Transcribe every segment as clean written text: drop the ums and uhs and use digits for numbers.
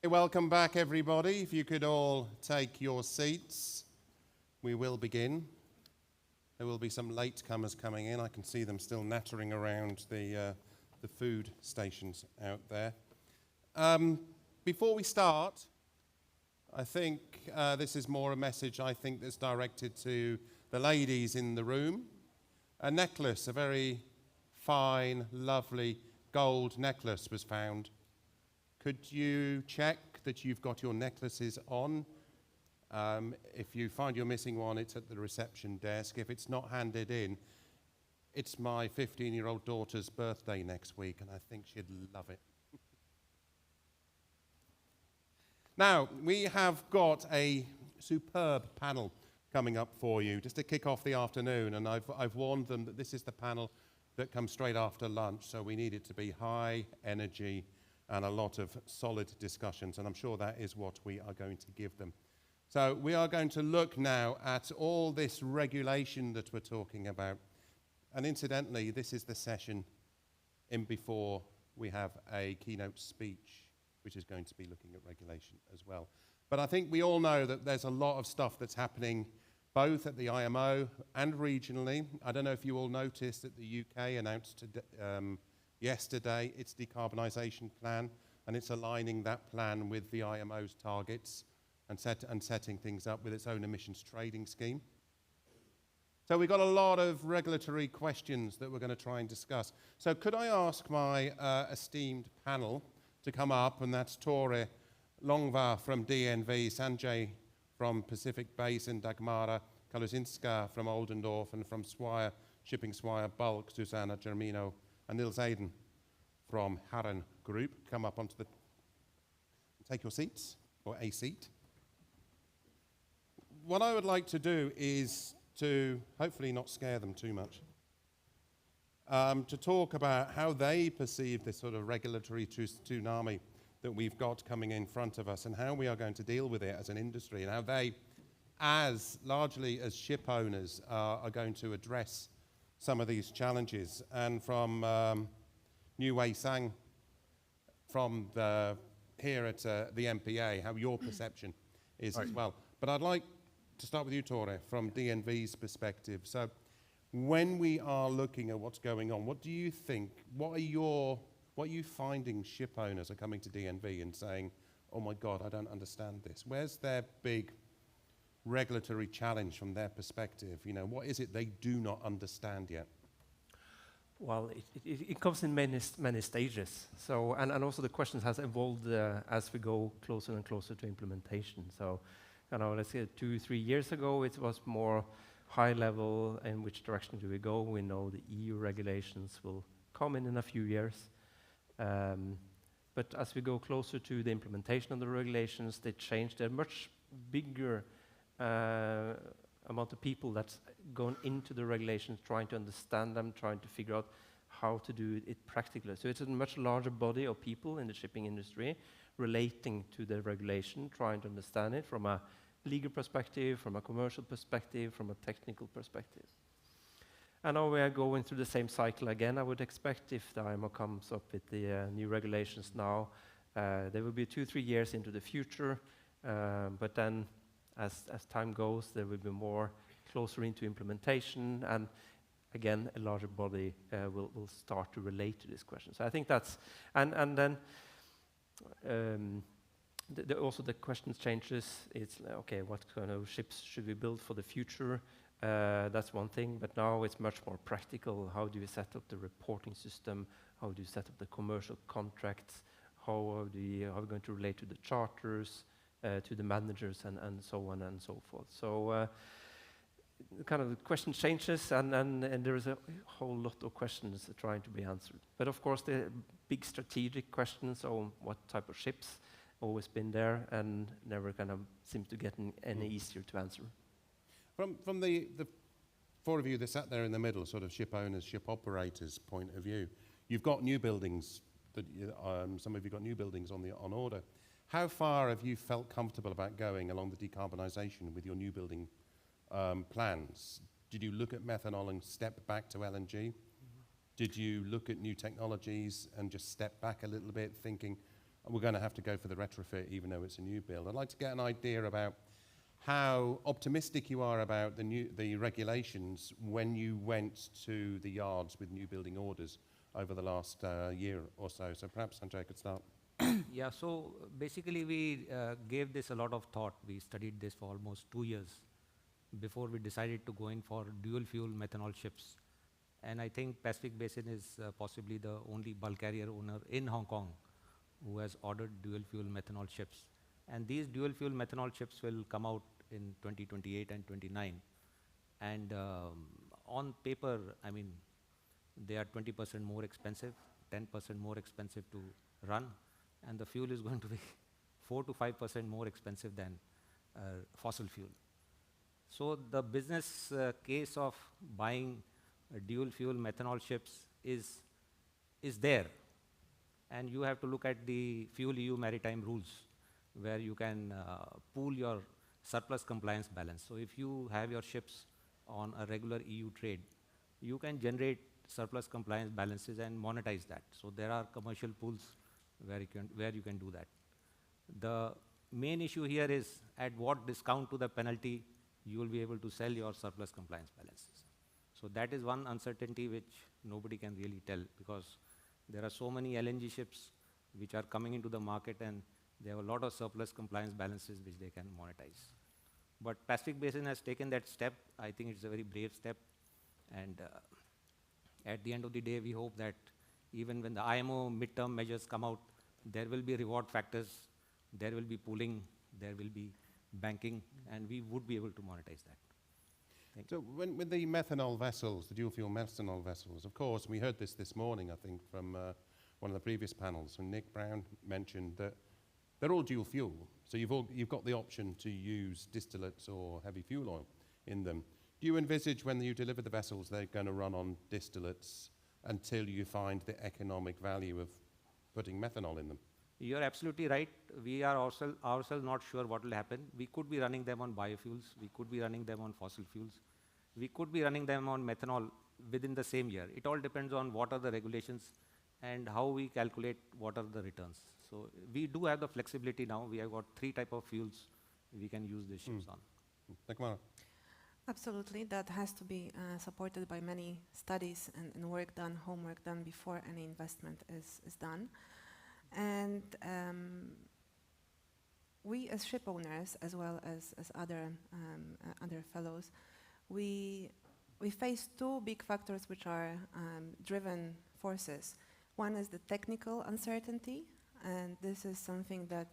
Hey, welcome back, everybody. If you could all take your seats, we will begin. There will be some latecomers coming in. I can see them still nattering around the food stations out there. Before we start, I think this is more a message I think that's directed to the ladies in the room. A necklace, a very fine, lovely gold necklace was found. Could you check that you've got your necklaces on? If you find you're missing one, it's at the reception desk. If it's not handed in, it's my 15-year-old daughter's birthday next week, and I think she'd love it. Now, we have got a superb panel coming up for you, just to kick off the afternoon, and I've warned them that this is the panel that comes straight after lunch, so we need it to be high energy and a lot of solid discussions, and I'm sure that is what we are going to give them. So we are going to look now at all this regulation that we're talking about, and incidentally, this is the session in before we have a keynote speech, which is going to be looking at regulation as well. But I think we all know that there's a lot of stuff that's happening both at the IMO and regionally. I don't know if you all noticed that the UK announced yesterday its decarbonisation plan, and it's aligning that plan with the IMO's targets and setting things up with its own emissions trading scheme. So we've got a lot of regulatory questions that we're going to try and discuss. So could I ask my esteemed panel to come up, and that's Tore Longva from DNV, Sanjay from Pacific Basin, Dagmara Kalusinska from Oldendorf, and from Shipping Swire Bulk, Susanna Germino, and Nils Aiden from Harren Group. Come up onto take your seats, or a seat. What I would like to do is to hopefully not scare them too much, to talk about how they perceive this sort of regulatory tsunami that we've got coming in front of us, and how we are going to deal with it as an industry, and how they, largely as ship owners, are going to address some of these challenges. And from New Wei Sang from here at the MPA, how your perception is as well. But I'd like to start with you, Tore, from DNV's perspective. So when we are looking at what's going on, what do you think, what are you finding ship owners are coming to DNV and saying, oh my God, I don't understand this? Where's their big regulatory challenge from their perspective? You know, what is it they do not understand yet? Well, it comes in many stages. So, and also the questions has evolved as we go closer and closer to implementation. So, you know, let's say 2-3 years ago, it was more high level, in which direction do we go? We know the EU regulations will come in a few years. But as we go closer to the implementation of the regulations, they change. They're much bigger amount of people that's gone into the regulations, trying to understand them, trying to figure out how to do it practically. So it's a much larger body of people in the shipping industry relating to the regulation, trying to understand it from a legal perspective, from a commercial perspective, from a technical perspective. And now we are going through the same cycle again. I would expect if the IMO comes up with the new regulations now, they will be 2-3 years into the future, but then as time goes, there will be more closer into implementation, and again, a larger body will start to relate to this question. So I think that's, and then also the question changes. It's okay, what kind of ships should we build for the future? That's one thing, but now it's much more practical. How do you set up the reporting system? How do you set up the commercial contracts? How are we going to relate to the charters, to the managers, and so on and so forth? So kind of the question changes, and there is a whole lot of questions trying to be answered. But of course, the big strategic questions on what type of ships always been there and never kind of seems to get any easier to answer. From the four of you that sat there in the middle, sort of ship owners, ship operators point of view, you've got new buildings. Some of you got new buildings on order. How far have you felt comfortable about going along the decarbonisation with your new building plans? Did you look at methanol and step back to LNG? Mm-hmm. Did you look at new technologies and just step back a little bit, thinking, we're going to have to go for the retrofit even though it's a new build. I'd like to get an idea about how optimistic you are about the regulations when you went to the yards with new building orders over the last year or so. So perhaps Sanjay could start. Yeah, so basically we gave this a lot of thought. We studied this for almost 2 years before we decided to go in for dual fuel methanol ships. And I think Pacific Basin is possibly the only bulk carrier owner in Hong Kong who has ordered dual fuel methanol ships. And these dual fuel methanol ships will come out in 2028 and 29. And on paper, I mean, they are 20% more expensive, 10% more expensive to run, and the fuel is going to be 4 to 5% more expensive than fossil fuel. So the business case of buying dual fuel methanol ships is there. And you have to look at the Fuel EU maritime rules, where you can pool your surplus compliance balance. So if you have your ships on a regular EU trade, you can generate surplus compliance balances and monetize that. So there are commercial pools where you can do that. The main issue here is at what discount to the penalty you will be able to sell your surplus compliance balances. So that is one uncertainty which nobody can really tell, because there are so many LNG ships which are coming into the market and they have a lot of surplus compliance balances which they can monetize. But Pacific Basin has taken that step. I think it's a very brave step. And at the end of the day, we hope that even when the IMO midterm measures come out, there will be reward factors, there will be pooling, there will be banking, and we would be able to monetize that. So with the methanol vessels, the dual fuel methanol vessels, of course, we heard this morning, I think, from one of the previous panels, when Nick Brown mentioned that they're all dual fuel. So you've got the option to use distillates or heavy fuel oil in them. Do you envisage when you deliver the vessels, they're going to run on distillates until you find the economic value of putting methanol in them? You're absolutely right. We are ourselves not sure what will happen. We could be running them on biofuels. We could be running them on fossil fuels. We could be running them on methanol within the same year. It all depends on what are the regulations and how we calculate what are the returns. So we do have the flexibility now. We have got 3 types of fuels we can use these ships on. Dagmar? Absolutely, that has to be supported by many studies and work done, homework done before any investment is done. And we as ship owners, as well as other fellows, we face 2 big factors which are driven forces. One is the technical uncertainty, and this is something that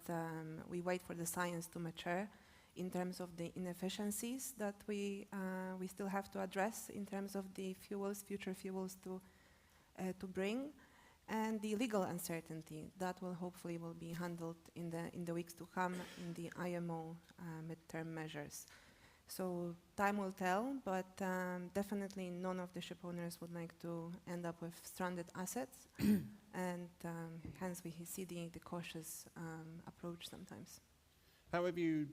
we wait for the science to mature in terms of the inefficiencies that we still have to address in terms of the fuels, future fuels to bring, and the legal uncertainty that will hopefully be handled in the weeks to come in the IMO midterm measures. So time will tell, but definitely none of the ship owners would like to end up with stranded assets, and hence we see the cautious approach sometimes. How have you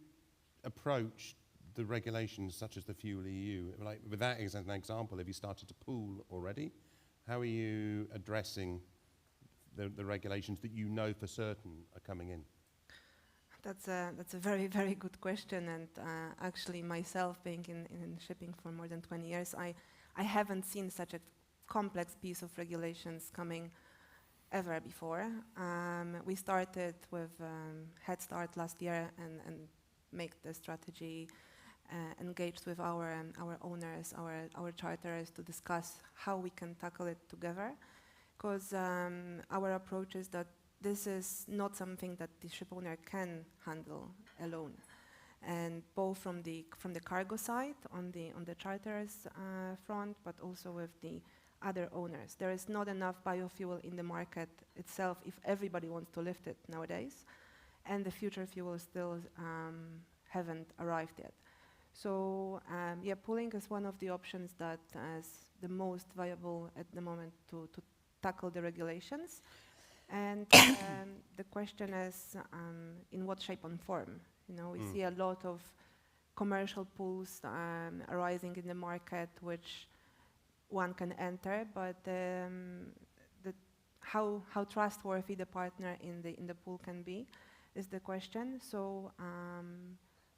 approached the regulations such as the Fuel EU? Like with that as an example, have you started to pool already? How are you addressing the regulations that you know for certain are coming in? That's a very, very good question, and actually myself being in shipping for more than 20 years, I haven't seen such a complex piece of regulations coming ever before. We started with Head Start last year and make the strategy, engaged with our owners, our charters to discuss how we can tackle it together, because our approach is that this is not something that the ship owner can handle alone, and both from the cargo side on the charters front, but also with the other owners. There is not enough biofuel in the market itself if everybody wants to lift it nowadays, and the future fuels still haven't arrived yet. So yeah, pooling is one of the options that is the most viable at the moment to tackle the regulations. And the question is, in what shape and form? You know, we see a lot of commercial pools arising in the market, which one can enter, but how trustworthy the partner in the pool can be is the question. So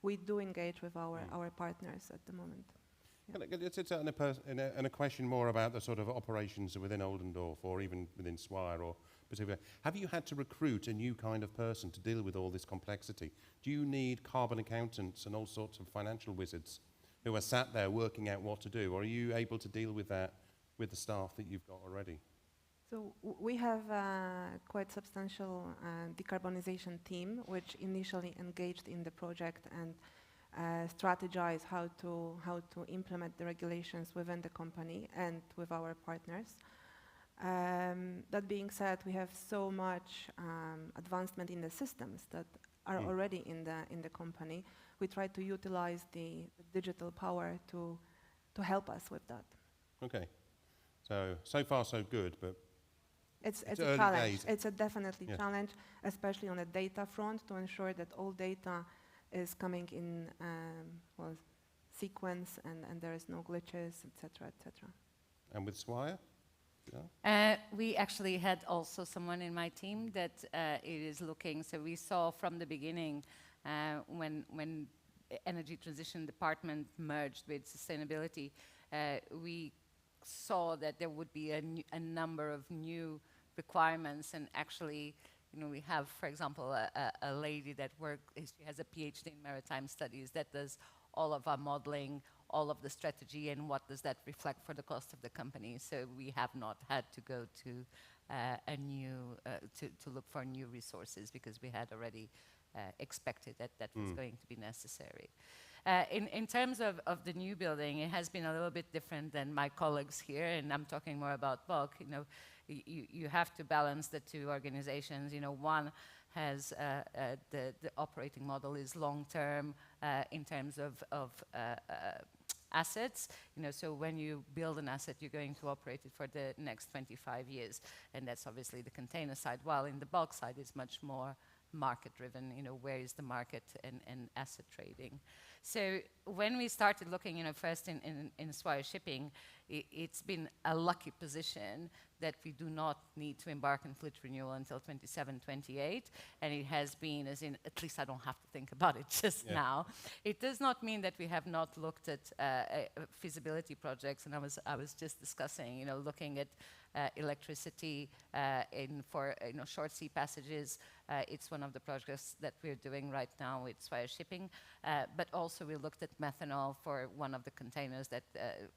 we do engage with our partners at the moment. And a question more about the sort of operations within Oldendorf or even within Swire or particular. Have you had to recruit a new kind of person to deal with all this complexity? Do you need carbon accountants and all sorts of financial wizards who are sat there working out what to do? Or are you able to deal with that with the staff that you've got already? So we have a quite substantial decarbonization team, which initially engaged in the project and strategize how to implement the regulations within the company and with our partners. That being said, we have so much advancement in the systems that are already in the company. We try to utilize the digital power to help us with that. Okay. So far so good, but it's a early challenge. days. It's a definitely challenge, especially on the data front, to ensure that all data is coming in sequence and there is no glitches, etc., etc. And with Swire? We actually had also someone in my team that is looking. So we saw from the beginning when energy transition department merged with sustainability, we saw that there would be a number of new requirements. And actually, we have, for example, a lady that she has a PhD in maritime studies that does all of our modeling, all of the strategy, and what does that reflect for the cost of the company. So we have not had to go to to look for new resources because we had already expected that was going to be necessary. In terms of the new building, it has been a little bit different than my colleagues here, and I'm talking more about bulk. You have to balance the two organizations. One has the operating model is long-term in terms of assets. So when you build an asset, you're going to operate it for the next 25 years, and that's obviously the container side. While in the bulk side, it's much more market-driven. Where is the market and asset trading? So when we started looking, first in Swire Shipping, it's been a lucky position that we do not need to embark on fleet renewal until 27, 28, and it has been, as in, at least I don't have to think about it just now. It does not mean that we have not looked at feasibility projects, and I was just discussing, looking at electricity for short sea passages. It's one of the projects that we're doing right now with Swire Shipping, but also we looked at methanol for one of the containers that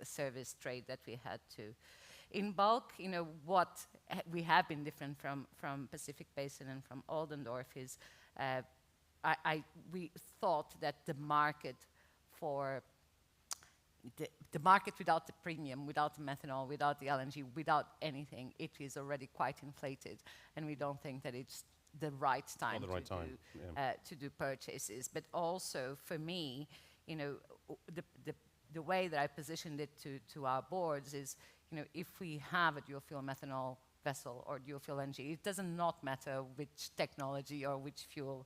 service trade that we had to. In bulk, what we have been different from Pacific Basin and from Oldendorf is we thought that the market for the market without the premium, without the methanol, without the LNG, without anything, it is already quite inflated, and we don't think that it's the right time to do purchases. But also for me, the way that I positioned it to our boards is, if we have a dual fuel methanol vessel or dual fuel LNG, it doesn't not matter which technology or which fuel,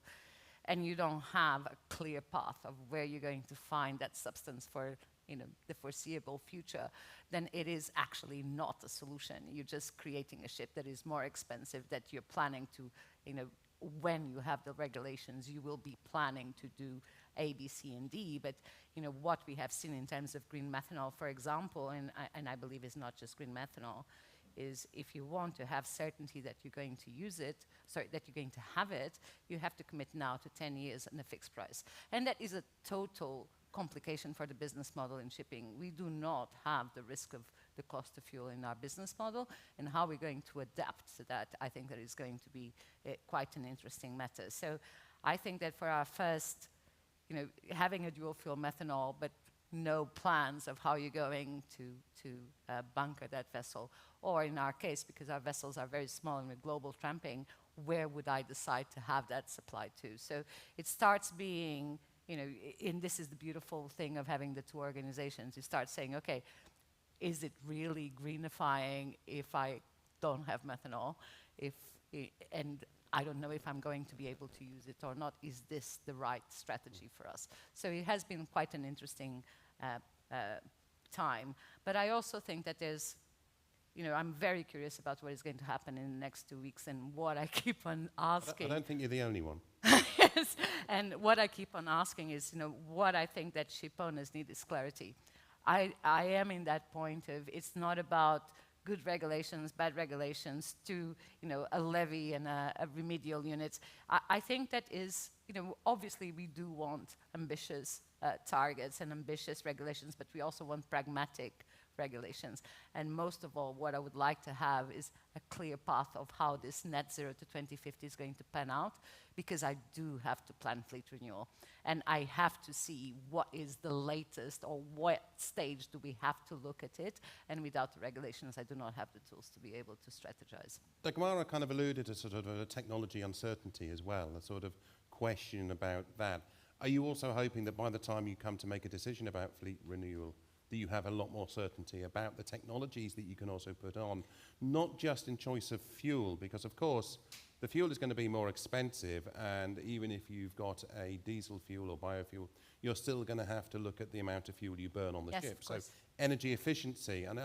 and you don't have a clear path of where you're going to find that substance for the foreseeable future, then it is actually not a solution. You're just creating a ship that is more expensive, that you're planning to, when you have the regulations, you will be planning to do A, B, C, and D. But what we have seen in terms of green methanol, for example, and I believe it's not just green methanol, is if you want to have certainty that you're going to use it, that you're going to have it, you have to commit now to 10 years and a fixed price. And that is a total complication for the business model in shipping. We do not have the risk of the cost of fuel in our business model, and how we're going to adapt to that, I think that is going to be quite an interesting matter. So I think that for our first, having a dual fuel methanol, but no plans of how you're going to bunker that vessel, or in our case, because our vessels are very small and with global tramping, where would I decide to have that supplied to? So it starts being, and this is the beautiful thing of having the two organizations. You start saying, okay, is it really greenifying if I don't have methanol? And I don't know if I'm going to be able to use it or not. Is this the right strategy for us? So it has been quite an interesting time. But I also think that there's I'm very curious about what is going to happen in the next 2 weeks, and what I keep on I asking. don't think you're the only one. Yes, and what I keep on asking is, what I think that ship owners need is clarity. I am in that point of, it's not about good regulations, bad regulations, to a levy and a remedial unit. I think that is, obviously we do want ambitious targets and ambitious regulations, but we also want pragmatic regulations. And most of all, what I would like to have is a clear path of how this net zero to 2050 is going to pan out, because I do have to plan fleet renewal. And I have to see what is the latest, or what stage do we have to look at it. And without the regulations, I do not have the tools to be able to strategize. Dagmara kind of alluded to sort of a technology uncertainty as well, a sort of question about that. Are you also hoping that by the time you come to make a decision about fleet renewal, that you have a lot more certainty about the technologies that you can also put on, not just in choice of fuel, because of course the fuel is going to be more expensive, and even if you've got a diesel fuel or biofuel, you're still going to have to look at the amount of fuel you burn on the ship. So energy efficiency, and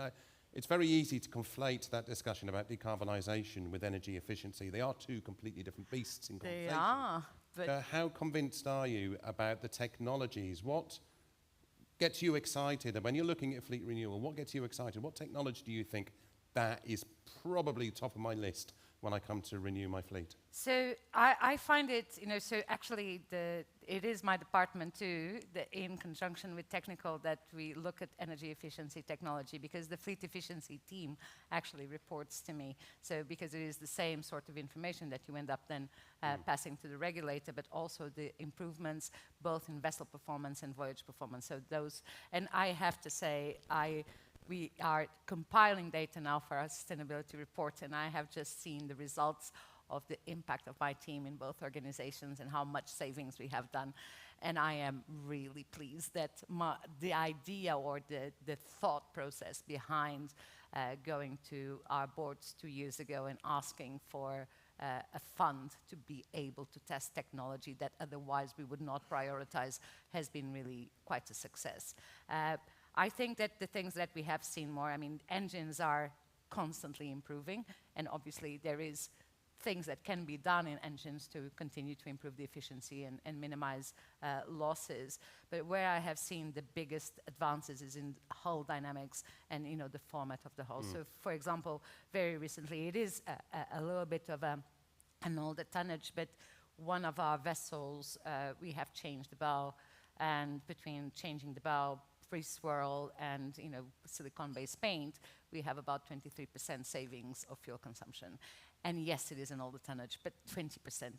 it's very easy to conflate that discussion about decarbonisation with energy efficiency. They are two completely different beasts in conversation. They are. But how convinced are you about the technologies? What gets you excited? And when you're looking at fleet renewal, what gets you excited? What technology do you think that is probably top of my list when I come to renew my fleet? So I find it, so actually it is my department too, in conjunction with technical, that we look at energy efficiency technology, because the fleet efficiency team actually reports to me. So because it is the same sort of information that you end up then passing to the regulator, but also the improvements both in vessel performance and voyage performance. So those, and I have to say, we are compiling data now for our sustainability report, and I have just seen the results of the impact of my team in both organizations and how much savings we have done. And I am really pleased that the idea, or the thought process behind going to our boards 2 years ago and asking for a fund to be able to test technology that otherwise we would not prioritize has been really quite a success. I think that the things that we have seen more, engines are constantly improving, and obviously there is things that can be done in engines to continue to improve the efficiency and minimize losses. But where I have seen the biggest advances is in hull dynamics and the format of the hull. So for example, very recently, it is a little bit of an older tonnage, but one of our vessels, we have changed the bow, and between changing the bow, free swirl, and silicone-based paint, we have about 23% savings of fuel consumption. And yes, it is an older tonnage, but 20%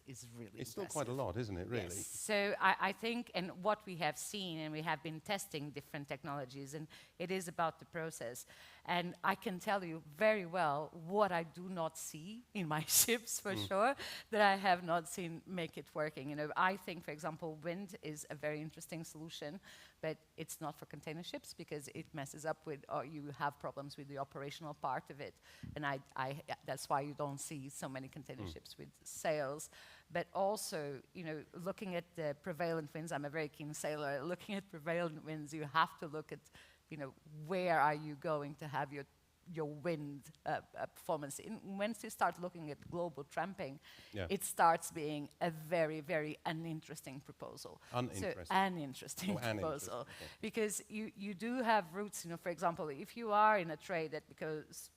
is really It's impressive. still quite a lot, isn't it, really? Yes. So I think, and what we have seen, and we have been testing different technologies, and it is about the process. And I can tell you very well what I do not see in my ships, for sure, that I have not seen make it working. I think, for example, wind is a very interesting solution, but it's not for container ships, because it messes up with, or you have problems with the operational part of it. And that's why you don't see so many container ships with sails. But also, looking at the prevalent winds, I'm a very keen sailor, looking at prevalent winds, you have to look at, where are you going to have your wind performance. Once you start looking at global tramping, it starts being a very, very uninteresting proposal. Uninteresting. So, uninteresting proposal. Okay. Because you do have routes, for example, if you are in a trade that goes,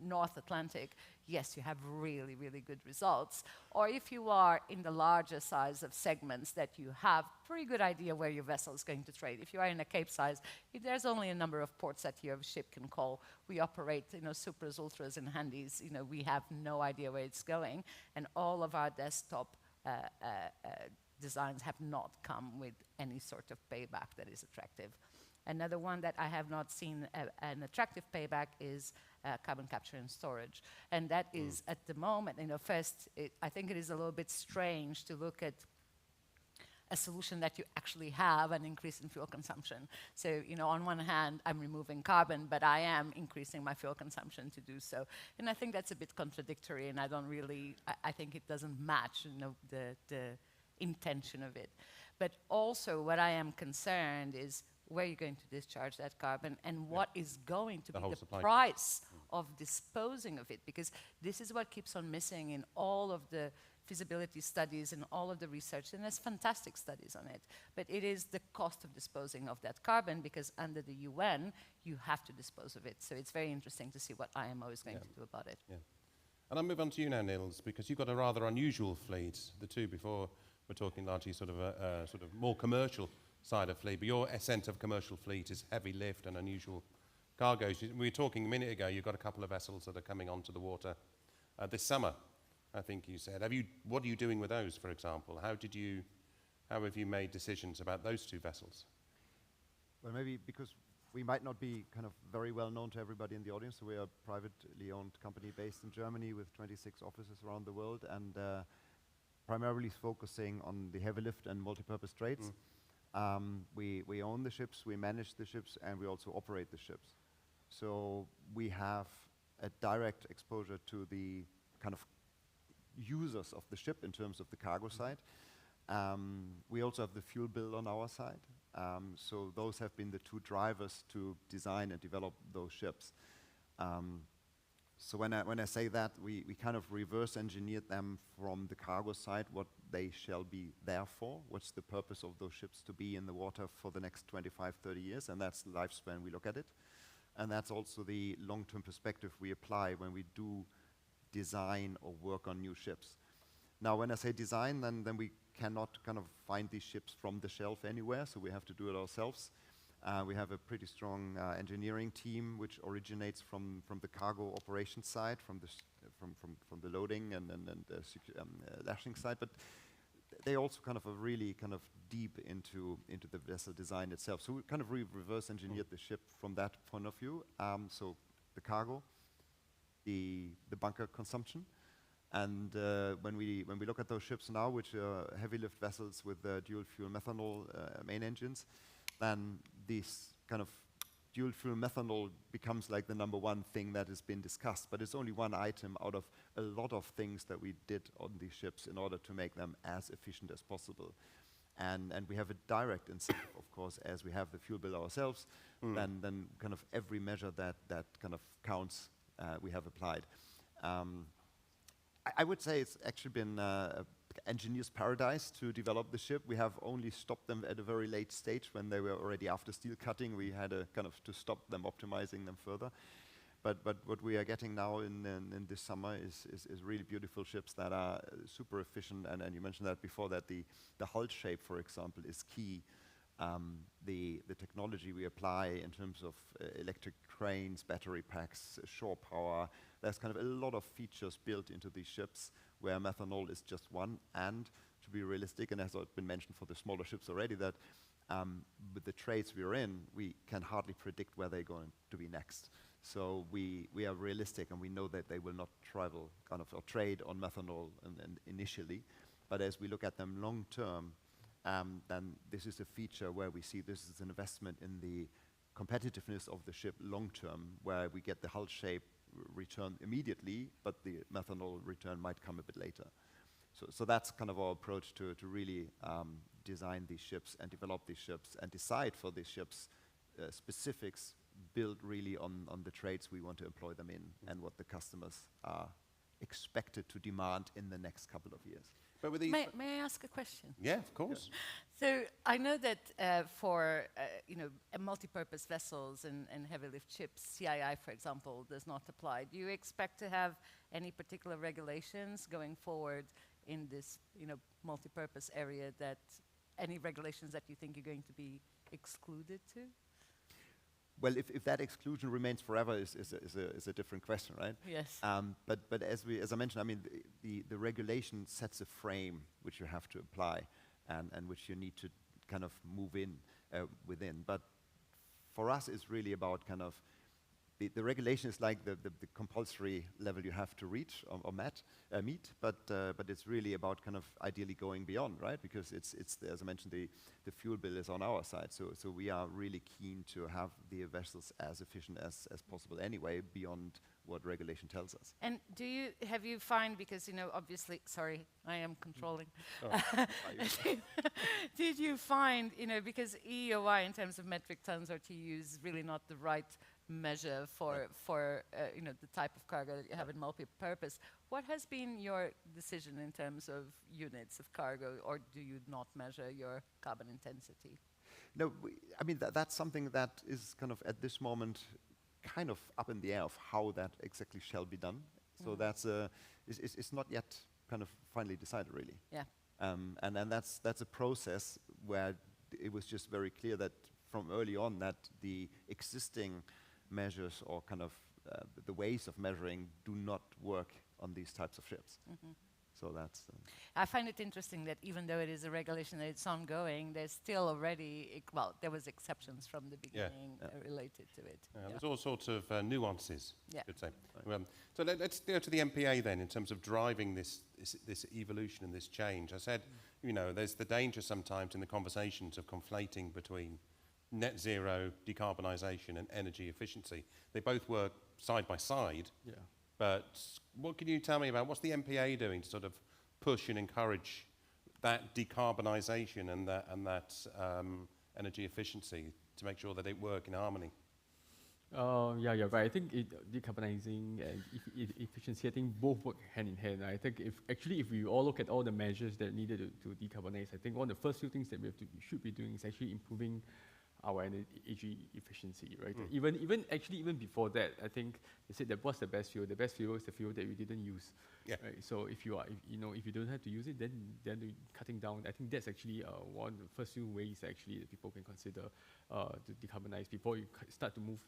North Atlantic, yes, you have really, really good results. Or if you are in the larger size of segments, that you have pretty good idea where your vessel is going to trade. If you are in a Cape size, there's only a number of ports that your ship can call. We operate, supras, ultras, and handies. We have no idea where it's going, and all of our desktop designs have not come with any sort of payback that is attractive. Another one that I have not seen an attractive payback is carbon capture and storage. And that is, at the moment, first, I think it is a little bit strange to look at a solution that you actually have an increase in fuel consumption. So, on one hand, I'm removing carbon, but I am increasing my fuel consumption to do so. And I think that's a bit contradictory, and I think it doesn't match, the intention of it. But also, what I am concerned is, where you're going to discharge that carbon and what is going to The be whole the supply chain. price of disposing of it, because this is what keeps on missing in all of the feasibility studies and all of the research, and there's fantastic studies on it, but it is the cost of disposing of that carbon, because under the UN, you have to dispose of it. So it's very interesting to see what IMO is going to do about it. Yeah. And I'll move on to you now, Nils, because you've got a rather unusual fleet. The two before were talking largely sort of a sort of more commercial side of fleet, but your ascent of commercial fleet is heavy lift and unusual cargoes. We were talking a minute ago, you've got a couple of vessels that are coming onto the water this summer, I think you said. What are you doing with those, for example? How have you made decisions about those two vessels? Well, maybe because we might not be kind of very well known to everybody in the audience, so we are a privately owned company based in Germany with 26 offices around the world, and primarily focusing on the heavy lift and multi-purpose trades. We own the ships, we manage the ships, and we also operate the ships. So we have a direct exposure to the kind of users of the ship in terms of the cargo side. We also have the fuel bill on our side. So those have been the two drivers to design and develop those ships. So when I say that, we kind of reverse engineered them from the cargo side, what they shall be there for, what's the purpose of those ships to be in the water for the next 25, 30 years, and that's the lifespan we look at it. And that's also the long-term perspective we apply when we do design or work on new ships. Now, when I say design, then we cannot kind of find these ships from the shelf anywhere, so we have to do it ourselves. We have a pretty strong engineering team, which originates from the cargo operations side, from the loading and lashing side, but they also kind of are really kind of deep into the vessel design itself. So we kind of reverse engineered the ship from that point of view. So the cargo, the bunker consumption, and when we look at those ships now, which are heavy lift vessels with dual fuel methanol main engines, then this kind of dual fuel methanol becomes like the number one thing that has been discussed, but it's only one item out of a lot of things that we did on these ships in order to make them as efficient as possible. And we have a direct incentive, of course, as we have the fuel bill ourselves, then kind of every measure that kind of counts, we have applied. I would say it's actually been engineer's paradise to develop the ship. We have only stopped them at a very late stage when they were already after steel cutting. We had a kind of to stop them, optimizing them further. But what we are getting now in this summer is really beautiful ships that are super efficient. And you mentioned that before, that the hull shape, for example, is key. The technology we apply in terms of electric cranes, battery packs, shore power, there's kind of a lot of features built into these ships where methanol is just one. And to be realistic, and as has been mentioned for the smaller ships already, that with the trades we're in, we can hardly predict where they're going to be next. So we are realistic, and we know that they will not travel kind of or trade on methanol and initially. But as we look at them long term, then this is a feature where we see this is an investment in the competitiveness of the ship long term, where we get the hull shape return immediately, but the methanol return might come a bit later. So that's kind of our approach to really design these ships and develop these ships and decide for these ships specifics built really on the trades we want to employ them in and what the customers are expected to demand in the next couple of years. But with these May I ask a question? yeah, of course. So I know that for multi-purpose vessels and heavy lift ships, CII, for example, does not apply. Do you expect to have any particular regulations going forward in this multi-purpose area, that any regulations that you think are going to be excluded to? Well, if that exclusion remains forever is a different question, right? Yes. But as I mentioned, I mean, the regulation sets a frame which you have to apply and which you need to kind of move in within. But for us, it's really about kind of the regulation is like the compulsory level you have to reach or meet, but it's really about kind of ideally going beyond, right? Because it's as I mentioned, the fuel bill is on our side, so we are really keen to have the vessels as efficient as possible anyway, beyond what regulation tells us. And have you find, because, obviously, sorry, I am controlling. Did you find, because EEOI in terms of metric tons or TEU is really not the right measure for the type of cargo that you have in multi-purpose. What has been your decision in terms of units of cargo, or do you not measure your carbon intensity? No, I mean, that's something that is kind of at this moment kind of up in the air of how that exactly shall be done. So that's it's not yet kind of finally decided, really. Yeah. And then that's a process where it was just very clear that from early on that the existing measures or kind of the ways of measuring do not work on these types of ships. So that's... I find it interesting that even though it is a regulation that it's ongoing, there's still already, there was exceptions from the beginning related to it. There's all sorts of nuances, Yeah. I should say. So let's go to the MPA then in terms of driving this evolution and this change. I said, there's the danger sometimes in the conversations of conflating between net zero, decarbonisation and energy efficiency. They both work side by side. Yeah. But what can you tell me about what's the MPA doing to sort of push and encourage that decarbonisation and that energy efficiency to make sure that they work in harmony? Yeah, you're right. I think decarbonizing and efficiency, I think both work hand in hand. I think if we all look at all the measures that are needed to decarbonize, I think one of the first few things that we should be doing is actually improving our energy efficiency, right? Even before that, I think they said that what's the best fuel? The best fuel is the fuel that we didn't use. Yeah. Right? So if you don't have to use it, then cutting down. I think that's actually one of the first few ways actually that people can consider to decarbonize before you start to move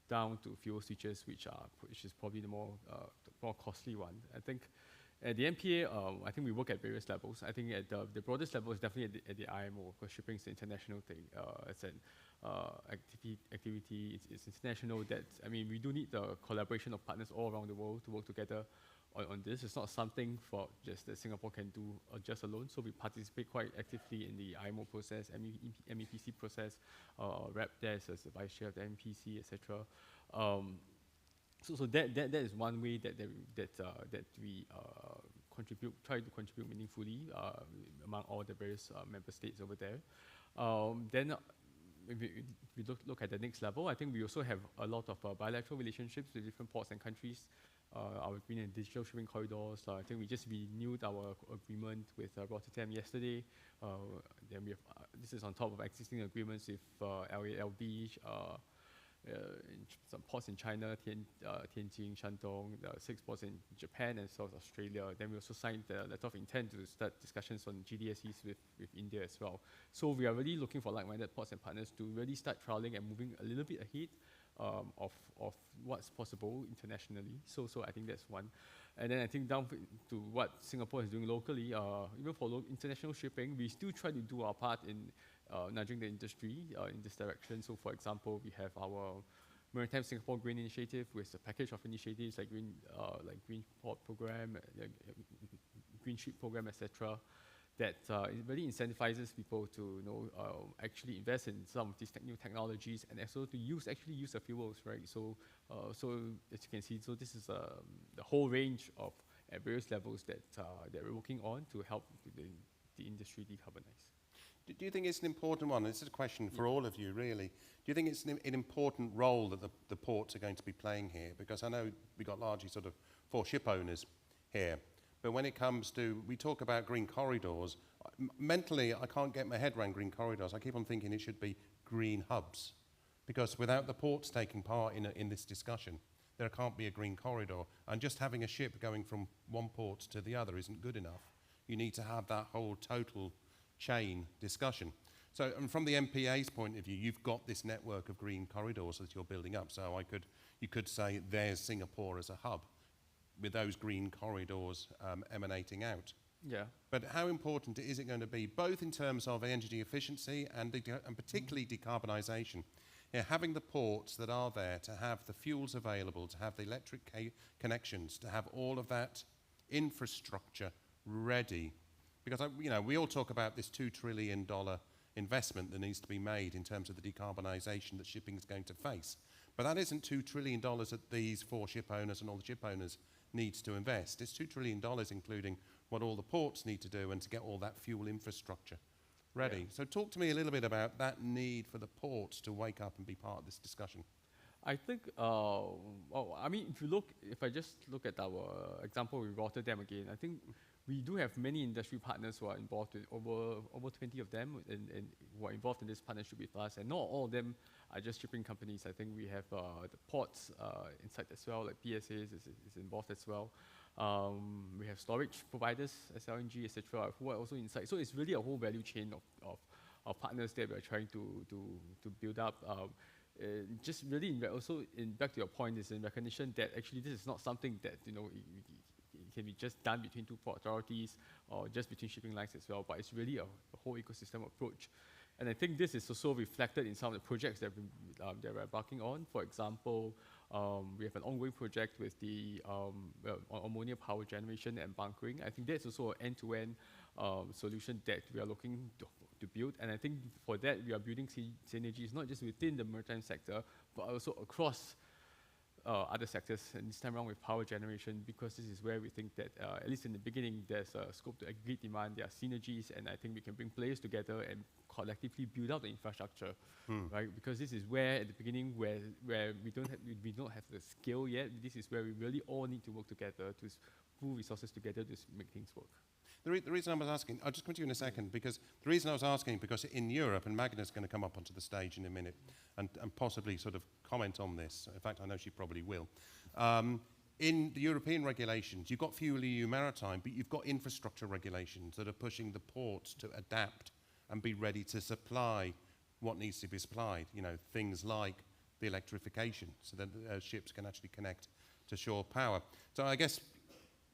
down to fuel switches, which is probably the more costly one. I think at the MPA, I think we work at various levels. I think at the broadest level is definitely at the IMO, because shipping is an international thing. It's an activity. It's international. We do need the collaboration of partners all around the world to work together on this. It's not something for just that Singapore can do just alone. So we participate quite actively in the IMO process, MEPC process, rep desk as the vice chair of the MEPC, etc. So that is one way that we try to contribute meaningfully among all the various member states over there. Then if we look at the next level, I think we also have a lot of bilateral relationships with different ports and countries. Our green and digital shipping corridors. I think we just renewed our agreement with Rotterdam yesterday. Then we have this is on top of existing agreements with LALB. Some ports in China, Tianjin, Shandong, 6 ports in Japan and South Australia. Then we also signed the letter of intent to start discussions on GDSEs with India as well. So we are really looking for like-minded ports and partners to really start trialing and moving a little bit ahead of what's possible internationally. So I think that's one. And then I think down to what Singapore is doing locally, even for international shipping, we still try to do our part in nudging the industry in this direction. So for example, we have our Maritime Singapore Green Initiative with a package of initiatives like Green Port Program, Green Ship Program, etc. That it really incentivizes people to actually invest in some of these new technologies and also to use the fuels, right? So as you can see, so this is the whole range of at various levels that we're working on to help the industry decarbonize. Do you think it's an important one? This is a question for all of you, really. Do you think it's an important role that the ports are going to be playing here? Because I know we've got largely sort of 4 ship owners here. But when it comes to, we talk about green corridors, mentally I can't get my head around green corridors. I keep on thinking it should be green hubs. Because without the ports taking part in this discussion, there can't be a green corridor. And just having a ship going from one port to the other isn't good enough. You need to have that whole total chain discussion. So and from the MPA's point of view, you've got this network of green corridors that you're building up. So you could say there's Singapore as a hub with those green corridors emanating out. Yeah. But how important is it going to be, both in terms of energy efficiency and particularly decarbonisation? Having the ports that are there to have the fuels available, to have the electric connections, to have all of that infrastructure ready. Because we all talk about this $2 trillion investment that needs to be made in terms of the decarbonisation that shipping is going to face. But that isn't $2 trillion that these 4 ship owners and all the ship owners needs to invest. It's $2 trillion, including what all the ports need to do and to get all that fuel infrastructure ready. Yeah. So talk to me a little bit about that need for the ports to wake up and be part of this discussion. I think, I mean, if I just look at our example with Rotterdam again, I think we do have many industry partners who are involved, over 20 of them, and who are involved in this partnership with us, and not all of them are just shipping companies. I think we have the ports inside as well, like PSAs is involved as well. We have storage providers, SLNG, etc., who are also inside. So it's really a whole value chain of partners that we are trying to build up. Just really back to your point, is in recognition that actually this is not something that it can be just done between 2 port authorities or just between shipping lines as well, but it's really a whole ecosystem approach. And I think this is also reflected in some of the projects that we're embarking on. For example, we have an ongoing project with the ammonia power generation and bunkering. I think that's also an end-to-end solution that we are looking to build. And I think for that, we are building synergies, not just within the maritime sector, but also across other sectors, and this time around with power generation, because this is where we think that, at least in the beginning, there's a scope to aggregate demand, there are synergies, and I think we can bring players together and collectively build out the infrastructure, right? Because this is where, at the beginning, where we don't have the scale yet, this is where we really all need to work together to pool resources together to make things work. The reason I was asking, I'll just come to you in a second, because the reason I was asking, because in Europe, and Magna's going to come up onto the stage in a minute and possibly sort of comment on this. In fact, I know she probably will. In the European regulations, you've got Fuel EU Maritime, but you've got infrastructure regulations that are pushing the ports to adapt and be ready to supply what needs to be supplied. Things like the electrification, so that ships can actually connect to shore power. So I guess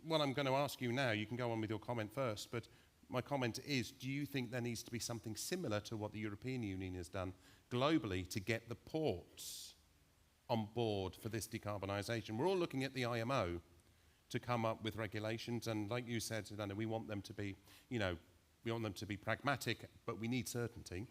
what I'm going to ask you now, you can go on with your comment first, but my comment is, do you think there needs to be something similar to what the European Union has done globally to get the ports on board for this decarbonisation? We're all looking at the IMO to come up with regulations, and like you said, Susanna, we want them to be, we want them to be pragmatic, but we need certainty.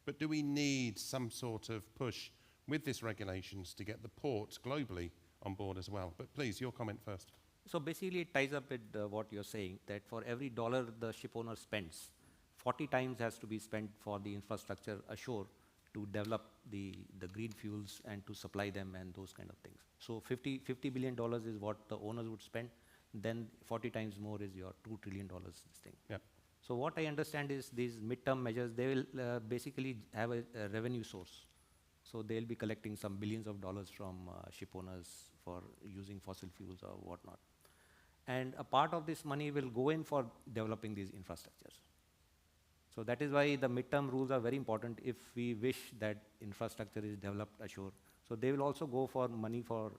But do we need some sort of push with these regulations to get the ports globally on board as well? But please, your comment first. So basically, it ties up with what you're saying, that for every dollar the ship owner spends, 40 times has to be spent for the infrastructure ashore to develop the green fuels and to supply them and those kind of things. So $50 billion is what the owners would spend. Then 40 times more is your $2 trillion this thing. Yep. So what I understand is these midterm measures, they will basically have a revenue source. So they'll be collecting some billions of dollars from ship owners for using fossil fuels or whatnot. And a part of this money will go in for developing these infrastructures. So that is why the midterm rules are very important if we wish that infrastructure is developed ashore. So they will also go for money for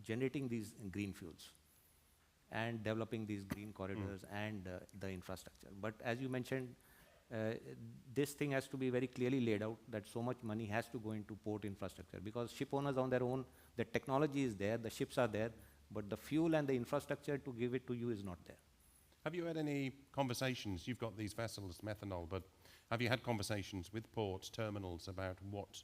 generating these green fuels and developing these green corridors and the infrastructure. But as you mentioned, this thing has to be very clearly laid out that so much money has to go into port infrastructure, because ship owners on their own, the technology is there, the ships are there, but the fuel and the infrastructure to give it to you is not there. Have you had any conversations? You've got these vessels, methanol, but have you had conversations with ports, terminals about what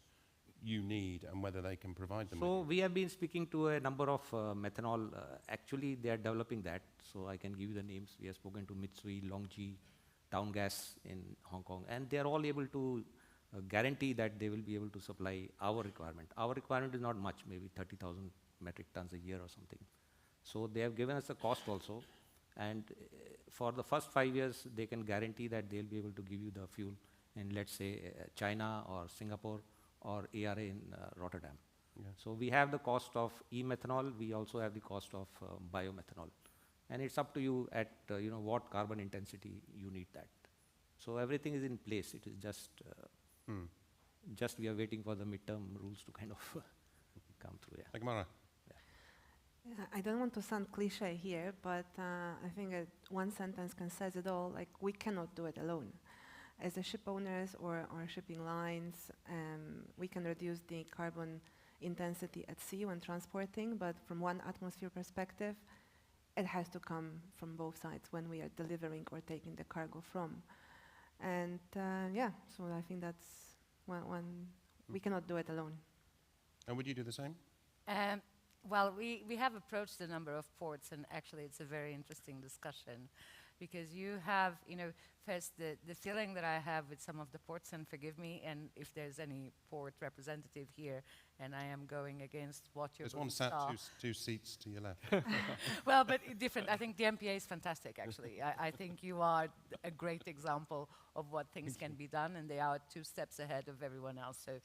you need and whether they can provide them? So we have been speaking to a number of methanol. Actually, they are developing that. So I can give you the names. We have spoken to Mitsui, Longji, Town Gas in Hong Kong, and they are all able to guarantee that they will be able to supply our requirement. Our requirement is not much, maybe 30,000 metric tons a year or something. So they have given us a cost also, and for the first 5 years, they can guarantee that they'll be able to give you the fuel in, let's say, China or Singapore or ARA in Rotterdam. Yeah. So we have the cost of e-methanol, we also have the cost of biomethanol. And it's up to you at what carbon intensity you need that. So everything is in place. It is just we are waiting for the midterm rules to kind of come through. Yeah. Agmara. Yeah, I don't want to sound cliche here, but I think one sentence can say it all. Like, we cannot do it alone. As a ship owners or shipping lines, we can reduce the carbon intensity at sea when transporting, but from one atmosphere perspective, it has to come from both sides when we are delivering or taking the cargo from. And so I think that's when we cannot do it alone. And would you do the same? Well, we have approached a number of ports, and actually it's a very interesting discussion because you have, first the feeling that I have with some of the ports, and forgive me, and if there's any port representative here, and I am going against what you're There's one sat two seats to your left. Well, but different. I think the MPA is fantastic, actually. I think you are a great example of what things can be done, and they are 2 steps ahead of everyone else. So,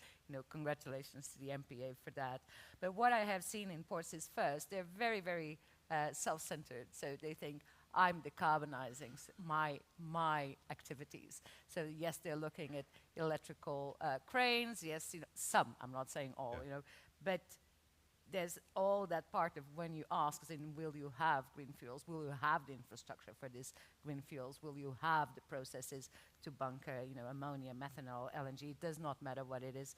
congratulations to the MPA for that. But what I have seen in ports is, first, they're very, very self-centered. So they think, I'm decarbonizing my activities. So yes, they're looking at electrical cranes. Yes, some. I'm not saying all. But there's all that part of when you ask, saying, will you have green fuels? Will you have the infrastructure for these green fuels? Will you have the processes to bunker, ammonia, methanol, LNG? It does not matter what it is.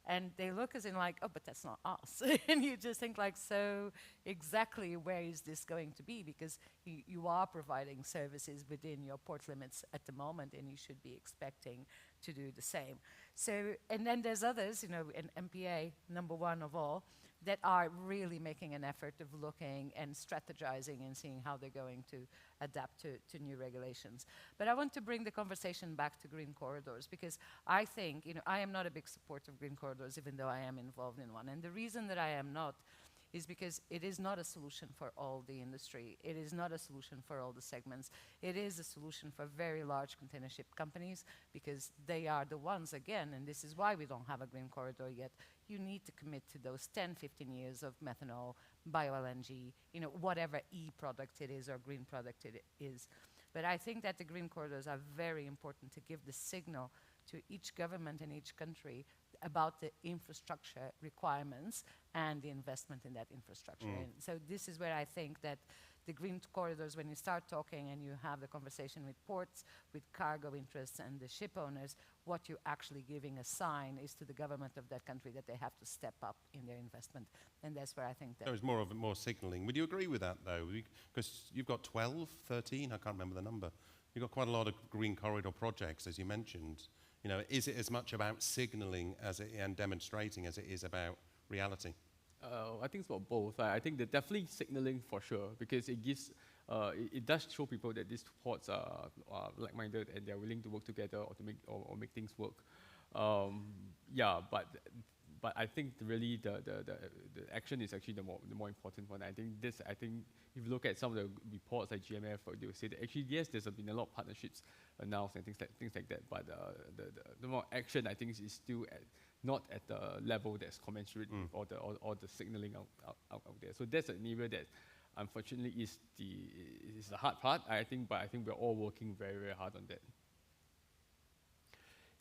And they look as in like, oh, but that's not us. And you just think like, so exactly where is this going to be? Because you are providing services within your port limits at the moment, and you should be expecting to do the same. So, and then there's others, in MPA, number one of all, that are really making an effort of looking and strategizing and seeing how they're going to adapt to new regulations. But I want to bring the conversation back to green corridors, because I think, I am not a big supporter of green corridors, even though I am involved in one. And the reason that I am not is because it is not a solution for all the industry. It is not a solution for all the segments. It is a solution for very large container ship companies, because they are the ones, again, and this is why we don't have a green corridor yet. You need to commit to those 10, 15 years of methanol, bio-LNG, whatever e-product it is or green product it is. But I think that the green corridors are very important to give the signal to each government and each country about the infrastructure requirements and the investment in that infrastructure. And so this is where I think that the green corridors, when you start talking and you have the conversation with ports, with cargo interests and the ship owners, what you're actually giving a sign is to the government of that country that they have to step up in their investment. And that's where I think that... There was more signaling. Would you agree with that, though? Because you've got 12, 13, I can't remember the number. You've got quite a lot of green corridor projects, as you mentioned. Is it as much about signaling and demonstrating as it is about reality? I think it's about both. I think they're definitely signaling for sure, because it gives, it does show people that these ports are like-minded and they're willing to work together or to make things work. But I think really the action is actually the more important one. I think if you look at some of the reports like GMF, they will say that actually yes, there's been a lot of partnerships announced and things like that. But the more action, I think, is still not at the level that's commensurate with or the signaling out there. So that's an area that unfortunately is the hard part. I think we're all working very, very hard on that.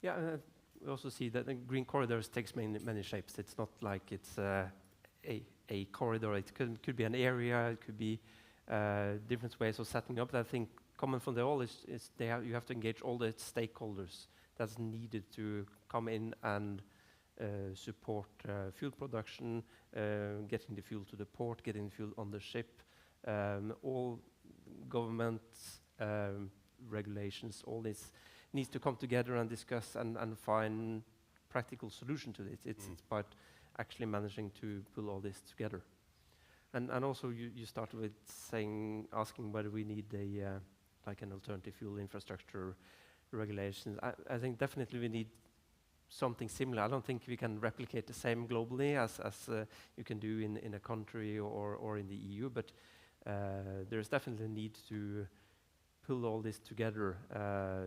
Yeah. We also see that the green corridors takes many shapes. It's not like it's a corridor. It could be an area. It could be different ways of setting up. I think common from all is you have to engage all the stakeholders that's needed to come in and support fuel production, getting the fuel to the port, getting the fuel on the ship. All governments, regulations, all this needs to come together and discuss and find practical solution to this. It's about actually managing to pull all this together. And also you started with asking whether we need like an alternative fuel infrastructure regulation. I think definitely we need something similar. I don't think we can replicate the same globally as you can do in a country or in the EU, but there's definitely a need to pull all this together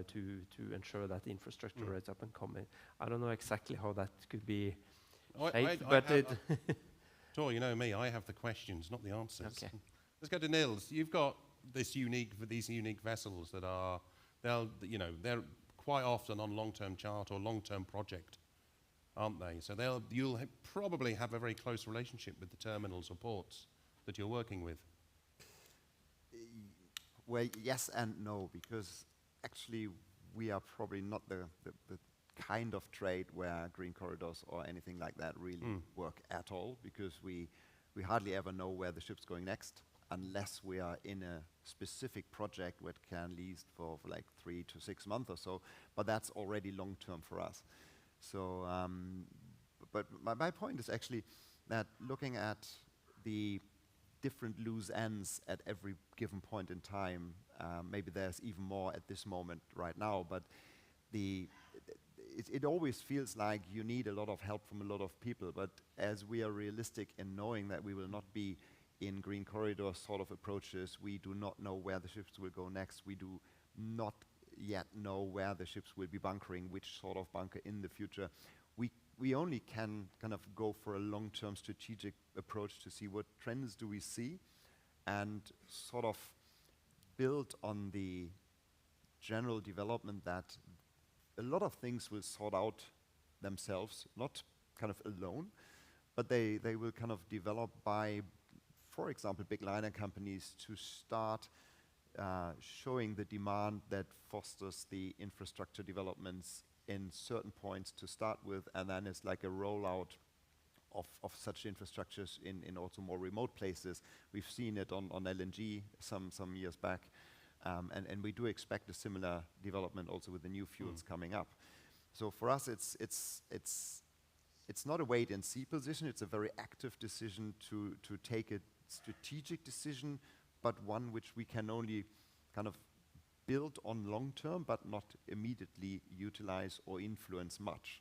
to ensure that the infrastructure is up and coming. I don't know exactly how that could be shaped, Tor, you know me, I have the questions, not the answers. Okay. Let's go to Nils. You've got these unique vessels that are, they're quite often on long-term chart or long-term project, aren't they? So you'll probably have a very close relationship with the terminals or ports that you're working with. Well, yes and no, because actually we are probably not the kind of trade where green corridors or anything like that really work at all, because we hardly ever know where the ship's going next unless we are in a specific project which can lease for like 3 to 6 months or so, but that's already long term for us. So, but my point is actually that looking at the different loose ends at every given point in time, maybe there's even more at this moment right now, but it always feels like you need a lot of help from a lot of people, but as we are realistic in knowing that we will not be in green corridor sort of approaches, we do not know where the ships will go next, we do not yet know where the ships will be bunkering, which sort of bunker in the future. We only can kind of go for a long-term strategic approach to see what trends do we see and sort of build on the general development that a lot of things will sort out themselves, not kind of alone, but they will kind of develop by, for example, big liner companies to start showing the demand that fosters the infrastructure developments in certain points to start with, and then it's like a rollout of such infrastructures in also more remote places. We've seen it on LNG some years back, and we do expect a similar development also with the new fuels coming up. So for us, it's not a wait and see position. It's a very active decision to take a strategic decision, but one which we can only kind of build on long term, but not immediately utilize or influence much.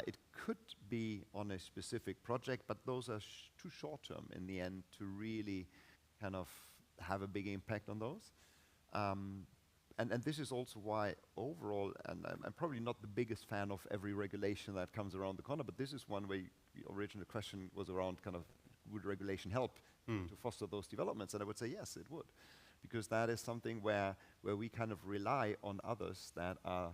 It could be on a specific project, but those are too short term in the end to really kind of have a big impact on those. And this is also why overall, and I'm probably not the biggest fan of every regulation that comes around the corner, but this is one way the original question was around kind of, would regulation help to foster those developments? And I would say yes, it would. Because that is something where we kind of rely on others that are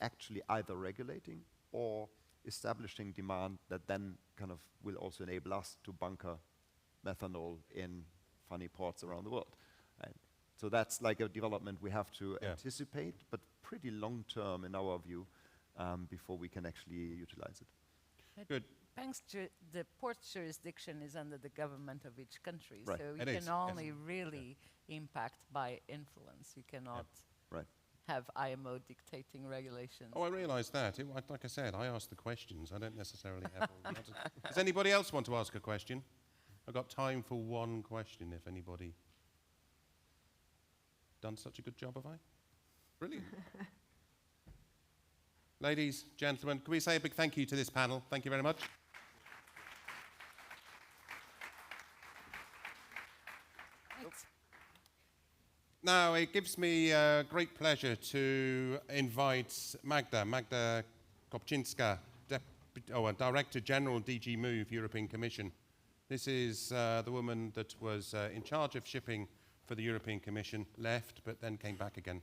actually either regulating or establishing demand that then kind of will also enable us to bunker methanol in funny ports around the world. Right? So that's like a development we have to anticipate, but pretty long term in our view, before we can actually utilize it. Good. The port jurisdiction is under the government of each country, Right. so you It can is, only really impact by influence. You cannot Right. have IMO dictating regulations. Oh, I realise that. Like I said, I ask the questions. I don't necessarily have all the answers. Does anybody else want to ask a question? I've got time for one question, if anybody. Done such a good job, have I? Brilliant. Ladies, gentlemen, can we say a big thank you to this panel? Thank you very much. Now, it gives me great pleasure to invite Magda Kopczynska, Director General DG Move, European Commission. This is the woman that was in charge of shipping for the European Commission, left, but then came back again.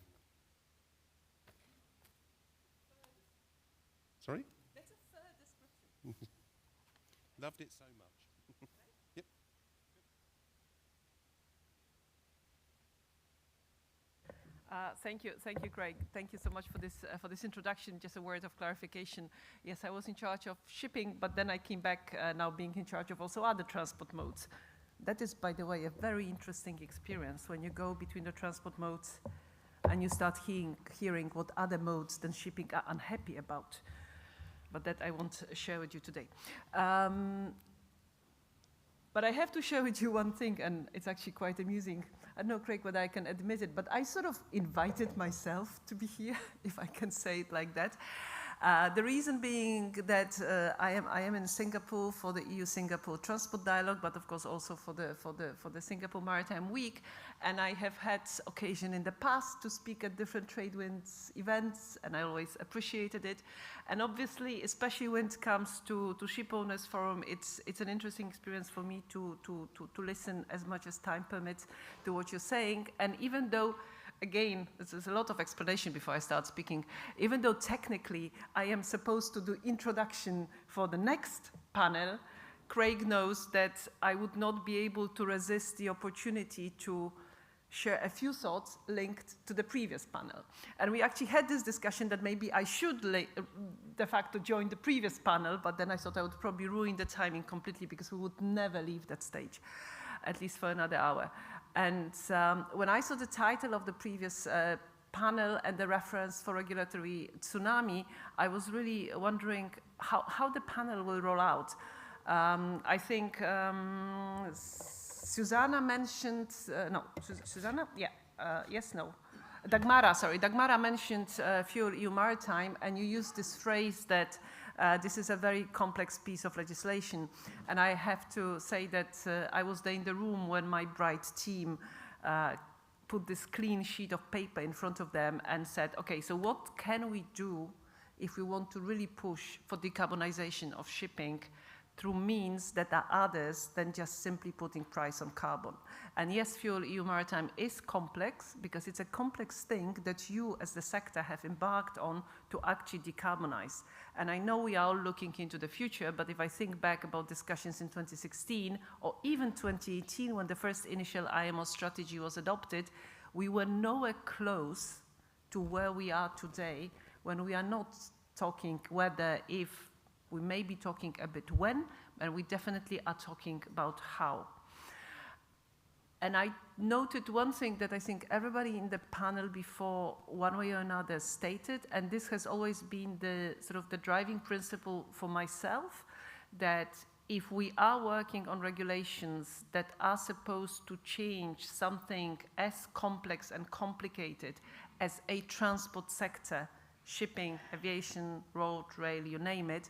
Sorry? That's a fair description. Loved it so much. Yep. Thank you, Craig. Thank you so much for this introduction. Just a word of clarification. Yes, I was in charge of shipping, but then I came back now being in charge of also other transport modes. That is, by the way, a very interesting experience when you go between the transport modes and you start hearing what other modes than shipping are unhappy about. But that I won't share with you today. But I have to share with you one thing, and it's actually quite amusing. I don't know, Craig, whether I can admit it, but I sort of invited myself to be here, if I can say it like that. The reason being that I am in Singapore for the EU-Singapore Transport Dialogue, but of course also for the Singapore Maritime Week, and I have had occasion in the past to speak at different TradeWinds events, and I always appreciated it. And obviously, especially when it comes to Shipowners Forum, it's an interesting experience for me to listen as much as time permits to what you're saying. And even though, again, there's a lot of explanation before I start speaking. Even though technically I am supposed to do introduction for the next panel, Craig knows that I would not be able to resist the opportunity to share a few thoughts linked to the previous panel. And we actually had this discussion that maybe I should de facto join the previous panel, but then I thought I would probably ruin the timing completely because we would never leave that stage, at least for another hour. And when I saw the title of the previous panel and the reference for regulatory tsunami, I was really wondering how the panel will roll out. I think Susanna mentioned, no, Susanna? Yeah, yes, no. Dagmara mentioned Fuel EU Maritime, and you used this phrase that this is a very complex piece of legislation. And I have to say that I was there in the room when my bright team put this clean sheet of paper in front of them and said, okay, so what can we do if we want to really push for decarbonization of shipping through means that are others than just simply putting price on carbon? And yes, Fuel EU Maritime is complex because it's a complex thing that you as the sector have embarked on to actually decarbonize. And I know we are all looking into the future, but if I think back about discussions in 2016 or even 2018 when the first initial IMO strategy was adopted, we were nowhere close to where we are today when we are not talking whether, if, we may be talking a bit when, and we definitely are talking about how. And I noted one thing that I think everybody in the panel before, one way or another, stated, and this has always been the sort of the driving principle for myself, that if we are working on regulations that are supposed to change something as complex and complicated as a transport sector, shipping, aviation, road, rail, you name it,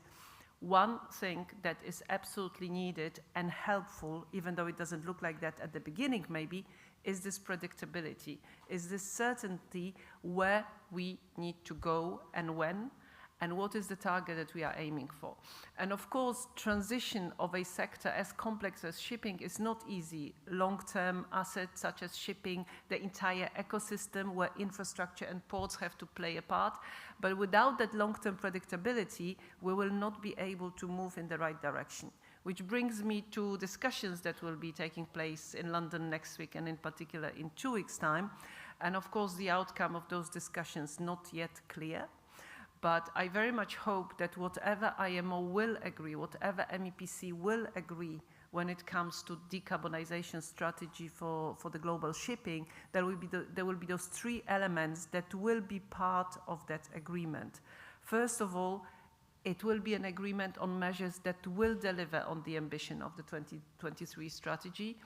one thing that is absolutely needed and helpful, even though it doesn't look like that at the beginning maybe, is this predictability, is this certainty where we need to go and when, and what is the target that we are aiming for. And of course, transition of a sector as complex as shipping is not easy. Long-term assets such as shipping, the entire ecosystem where infrastructure and ports have to play a part. But without that long-term predictability, we will not be able to move in the right direction. Which brings me to discussions that will be taking place in London next week and in particular in 2 weeks' time. And of course, the outcome of those discussions not yet clear. But I very much hope that whatever IMO will agree, whatever MEPC will agree when it comes to decarbonization strategy for the global shipping, there will be those 3 elements that will be part of that agreement. First of all, it will be an agreement on measures that will deliver on the ambition of the 2023 strategy.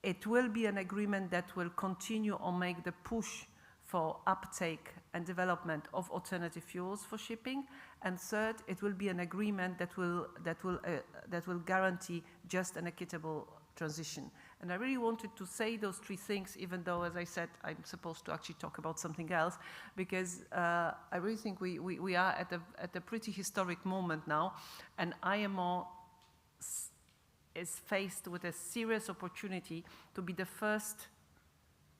It will be an agreement that will continue or make the push for uptake and development of alternative fuels for shipping. And third, it will be an agreement that will guarantee just an equitable transition. And I really wanted to say those 3 things, even though, as I said, I'm supposed to actually talk about something else, because I really think we are at a pretty historic moment now, and IMO is faced with a serious opportunity to be the first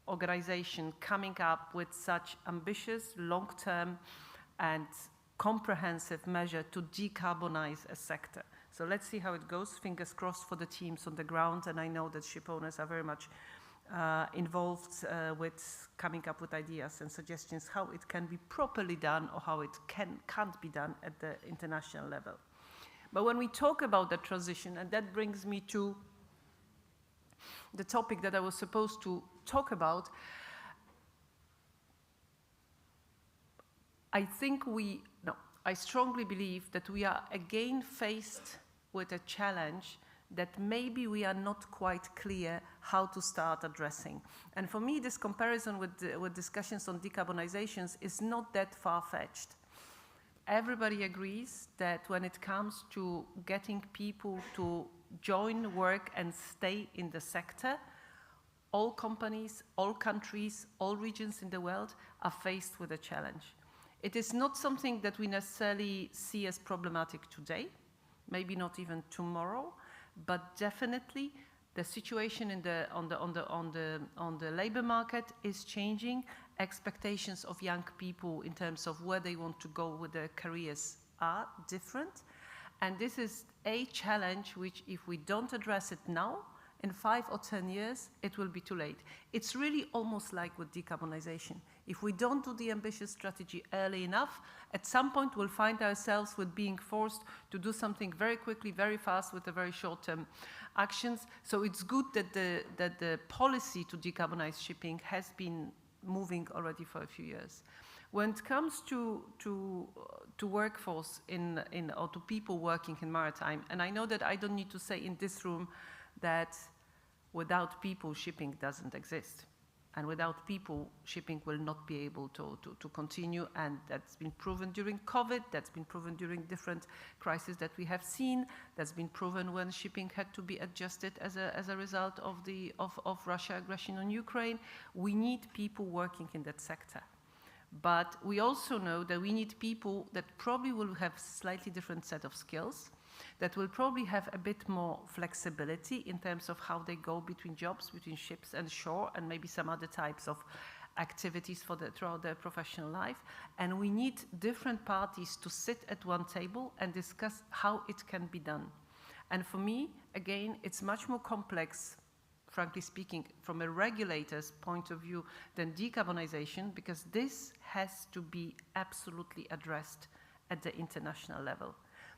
organization coming up with such ambitious, long-term and comprehensive measure to decarbonize a sector. So let's see how it goes. Fingers crossed for the teams on the ground, and I know that shipowners are very much involved with coming up with ideas and suggestions how it can be properly done or how it can't be done at the international level. But when we talk about the transition, and that brings me to the topic that I was supposed to talk about, I strongly believe that we are again faced with a challenge that maybe we are not quite clear how to start addressing. And for me, this comparison with discussions on decarbonizations is not that far-fetched. Everybody agrees that when it comes to getting people to join, work, and stay in the sector, all companies, all countries, all regions in the world are faced with a challenge. It is not something that we necessarily see as problematic today, maybe not even tomorrow, but definitely the situation on the labor market is changing. Expectations of young people in terms of where they want to go with their careers are different. And this is a challenge which, if we don't address it now, in 5 or 10 years, it will be too late. It's really almost like with decarbonization. If we don't do the ambitious strategy early enough, at some point we'll find ourselves with being forced to do something very quickly, very fast, with a very short-term actions. So it's good that the policy to decarbonize shipping has been moving already for a few years. When it comes to workforce or to people working in maritime, and I know that I don't need to say in this room that without people, shipping doesn't exist. And without people, shipping will not be able to continue. And that's been proven during COVID, that's been proven during different crises that we have seen, that's been proven when shipping had to be adjusted as a result of Russia aggression on Ukraine. We need people working in that sector. But we also know that we need people that probably will have slightly different set of skills, that will probably have a bit more flexibility in terms of how they go between jobs, between ships and shore, and maybe some other types of activities throughout their professional life. And we need different parties to sit at one table and discuss how it can be done. And for me, again, it's much more complex, frankly speaking, from a regulator's point of view than decarbonization, because this has to be absolutely addressed at the international level.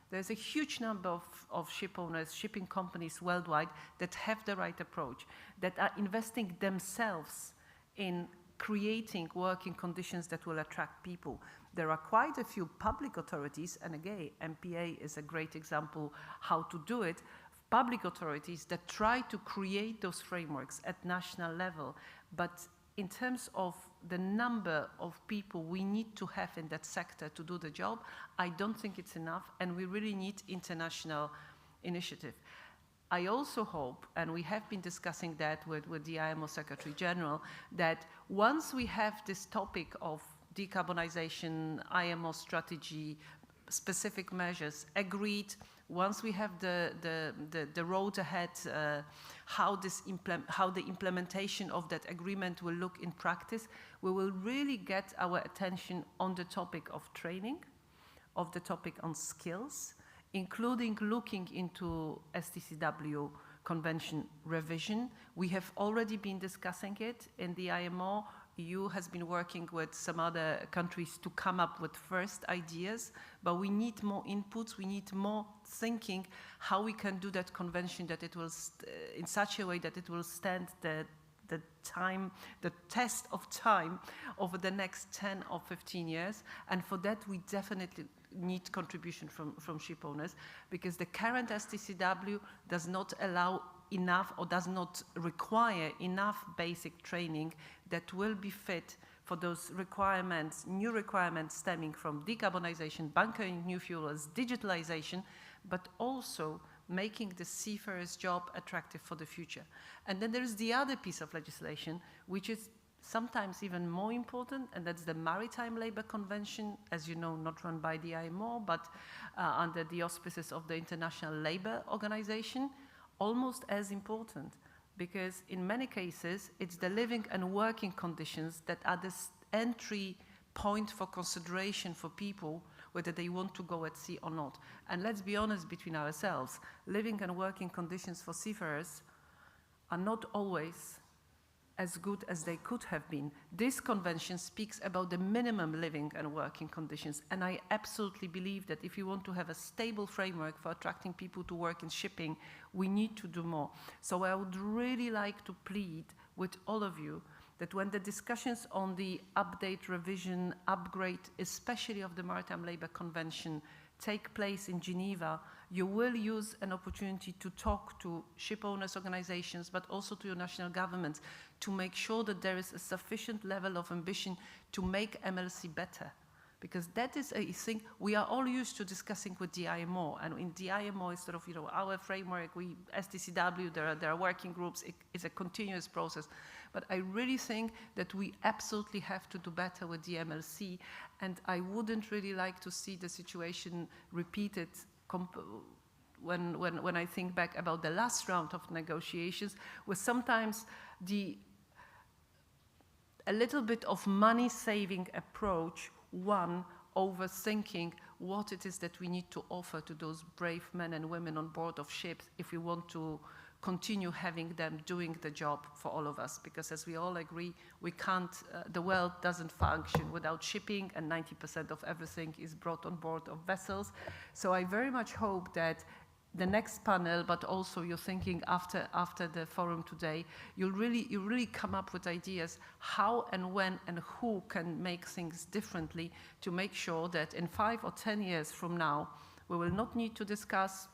There's a huge number of ship owners, shipping companies worldwide that have the right approach, that are investing themselves in creating working conditions that will attract people. There are quite a few public authorities, and again, MPA is a great example how to do it, public authorities that try to create those frameworks at national level. But in terms of the number of people we need to have in that sector to do the job, I don't think it's enough, and we really need international initiative. I also hope, and we have been discussing that with the IMO Secretary General, that once we have this topic of decarbonization, IMO strategy, specific measures agreed, once we have the road ahead, how the implementation of that agreement will look in practice, we will really get our attention on the topic of training, of the topic on skills, including looking into STCW convention revision. We have already been discussing it in the IMO. EU has been working with some other countries to come up with first ideas, but we need more inputs, we need more thinking how we can do that convention, that it will in such a way that it will stand the test of time over the next 10 or 15 years. And for that, we definitely need contribution from ship owners, because the current STCW does not allow enough or does not require enough basic training that will be fit for those requirements, new requirements stemming from decarbonization, bunkering new fuels, digitalization, but also making the seafarer's job attractive for the future. And then there is the other piece of legislation, which is sometimes even more important, and that's the Maritime Labour Convention, as you know, not run by the IMO, but under the auspices of the International Labour Organization, almost as important, because in many cases, it's the living and working conditions that are the entry point for consideration for people, whether they want to go at sea or not. And let's be honest between ourselves, living and working conditions for seafarers are not always as good as they could have been. This convention speaks about the minimum living and working conditions, and I absolutely believe that if you want to have a stable framework for attracting people to work in shipping, we need to do more. So I would really like to plead with all of you that when the discussions on the update, revision, upgrade, especially of the Maritime Labour Convention, take place in Geneva, you will use an opportunity to talk to ship owners organizations, but also to your national governments, to make sure that there is a sufficient level of ambition to make MLC better. Because that is a thing we are all used to discussing with the IMO, and in the IMO is sort of, you know, our framework, STCW, there are working groups, it's a continuous process. But I really think that we absolutely have to do better with the MLC, and I wouldn't really like to see the situation repeated when I think back about the last round of negotiations, where sometimes a little bit of money-saving approach won over thinking what it is that we need to offer to those brave men and women on board of ships if we want to continue having them doing the job for all of us. Because as we all agree, we can't, the world doesn't function without shipping, and 90% of everything is brought on board of vessels. So I very much hope that the next panel, but also you're thinking after the forum today, you really come up with ideas how and when and who can make things differently to make sure that in 5 or 10 years from now, we will not need to discuss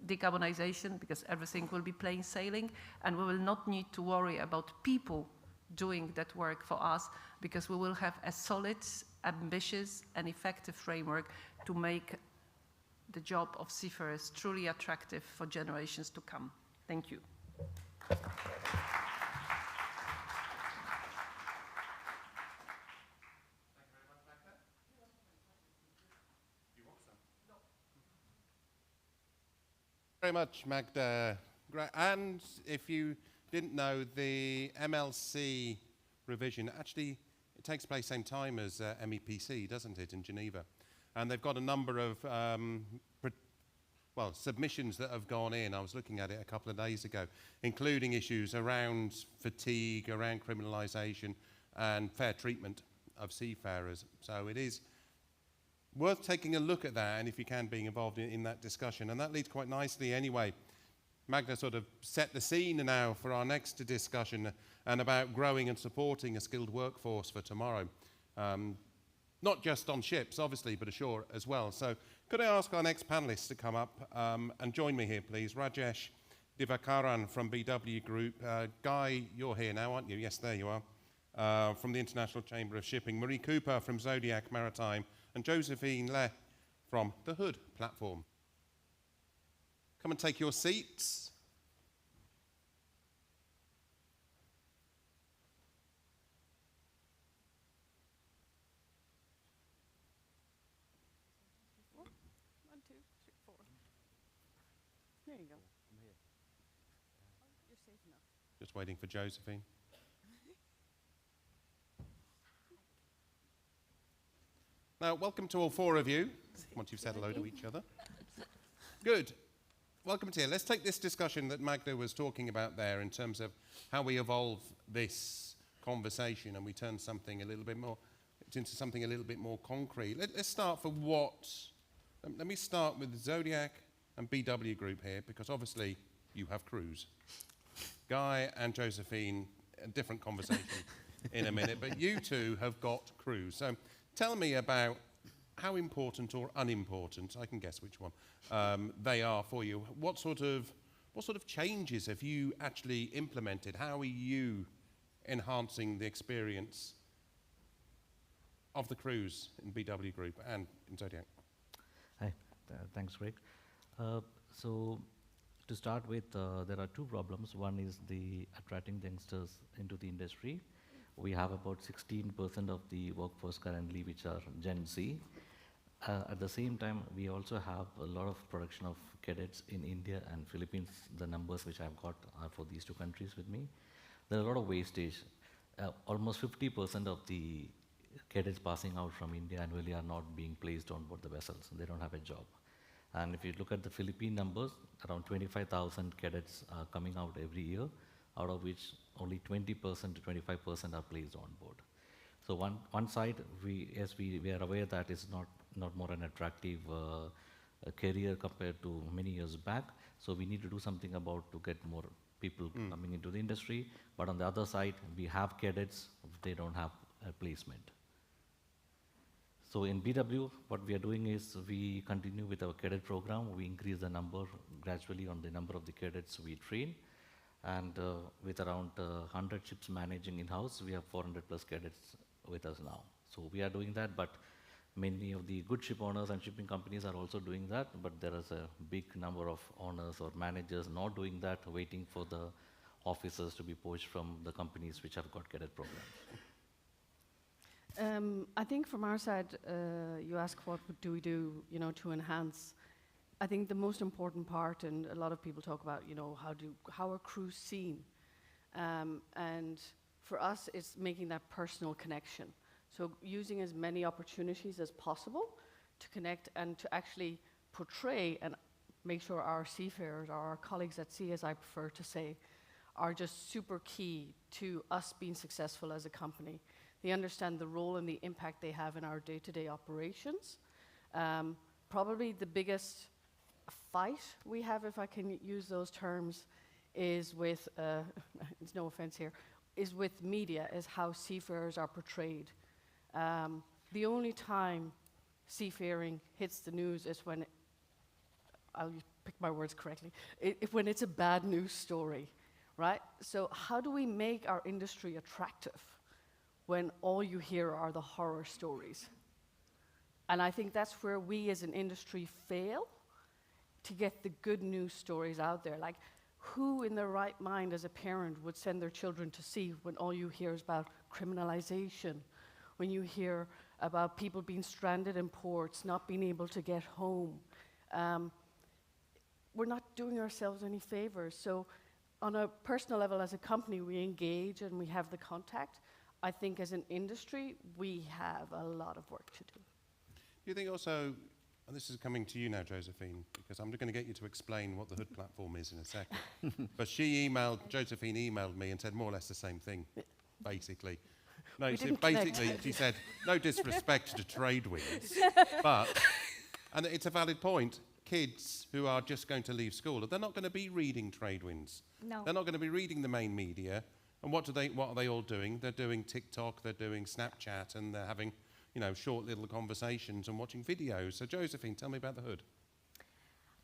decarbonization because everything will be plain sailing, and we will not need to worry about people doing that work for us because we will have a solid, ambitious and effective framework to make the job of seafarers truly attractive for generations to come. Thank you. Very much, Magda. And if you didn't know, the MLC revision actually it takes place same time as MEPC, doesn't it, in Geneva? And they've got a number of submissions that have gone in. I was looking at it a couple of days ago, including issues around fatigue, around criminalisation, and fair treatment of seafarers. So it is worth taking a look at that, and if you can, being involved in that discussion. And that leads quite nicely anyway. Magda sort of set the scene now for our next discussion and about growing and supporting a skilled workforce for tomorrow. Not just on ships, obviously, but ashore as well. So could I ask our next panelists to come up and join me here, please? Rajesh Divakaran from BW Group. Guy, you're here now, aren't you? Yes, there you are. From the International Chamber of Shipping. Marie Cooper from Zodiac Maritime. And Josephine Le from the Hood platform. Come and take your seats. One, two, three, four. There you go. I'm here. You're safe enough. Just waiting for Josephine. Now, welcome to all four of you, once you've said hello to each other. Good. Welcome to here. Let's take this discussion that Magda was talking about there in terms of how we evolve this conversation and we turn something a little bit more into something a little bit more concrete. Let's start for what. Let me start with Zodiac and BW Group here, because obviously you have crews. Guy and Josephine, a different conversation in a minute, but you two have got crews. So tell me about how important or unimportant, I can guess which one, they are for you. What sort of changes have you actually implemented? How are you enhancing the experience of the crews in BW Group and in Zodiac? Hi, thanks, Greg. So to start with, there are two problems. One is the attracting the youngsters into the industry. We have about 16% of the workforce currently which are Gen Z. At the same time, we also have a lot of production of cadets in India and Philippines. The numbers which I've got are for these two countries with me. There are a lot of wastage. Almost 50% of the cadets passing out from India annually are not being placed on board the vessels. They don't have a job. And if you look at the Philippine numbers, around 25,000 cadets are coming out every year, out of which only 20% to 25% are placed on board. So one side, we are aware that it's not more an attractive career compared to many years back. So we need to do something about to get more people coming into the industry. But on the other side, we have cadets, they don't have a placement. So in BW, what we are doing is we continue with our cadet program. We increase the number gradually on the number of the cadets we train. And with around 100 ships managing in-house, we have 400 plus cadets with us now. So we are doing that, but many of the good ship owners and shipping companies are also doing that, but there is a big number of owners or managers not doing that, waiting for the officers to be poached from the companies which have got cadet programs. I think from our side, you ask what do we do, to enhance. I think the most important part, and a lot of people talk about, how are crews seen? And for us, it's making that personal connection. So using as many opportunities as possible to connect and to actually portray and make sure our seafarers, or our colleagues at sea, as I prefer to say, are just super key to us being successful as a company. They understand the role and the impact they have in our day-to-day operations. Probably the biggest fight we have, if I can use those terms, is with, it's no offense here, is with media, is how seafarers are portrayed. The only time seafaring hits the news is when, I'll pick my words correctly, when it's a bad news story, right? So how do we make our industry attractive when all you hear are the horror stories? And I think that's where we as an industry fail to get the good news stories out there. Like, who in their right mind as a parent would send their children to sea when all you hear is about criminalization, when you hear about people being stranded in ports, not being able to get home? We're not doing ourselves any favors. So on a personal level, as a company, we engage and we have the contact. I think as an industry, we have a lot of work to do. Do you think also, and this is coming to you now, Josephine, because I'm going to get you to explain what the Hood platform is in a second. But Josephine emailed me and said more or less the same thing, basically. No, We so didn't basically connect. she said, no disrespect to TradeWinds, but, and it's a valid point, kids who are just going to leave school, they're not going to be reading TradeWinds. No. They're not going to be reading the main media. And what are they all doing? They're doing TikTok, they're doing Snapchat, and they're having, short little conversations and watching videos. So Josephine, tell me about the Hood.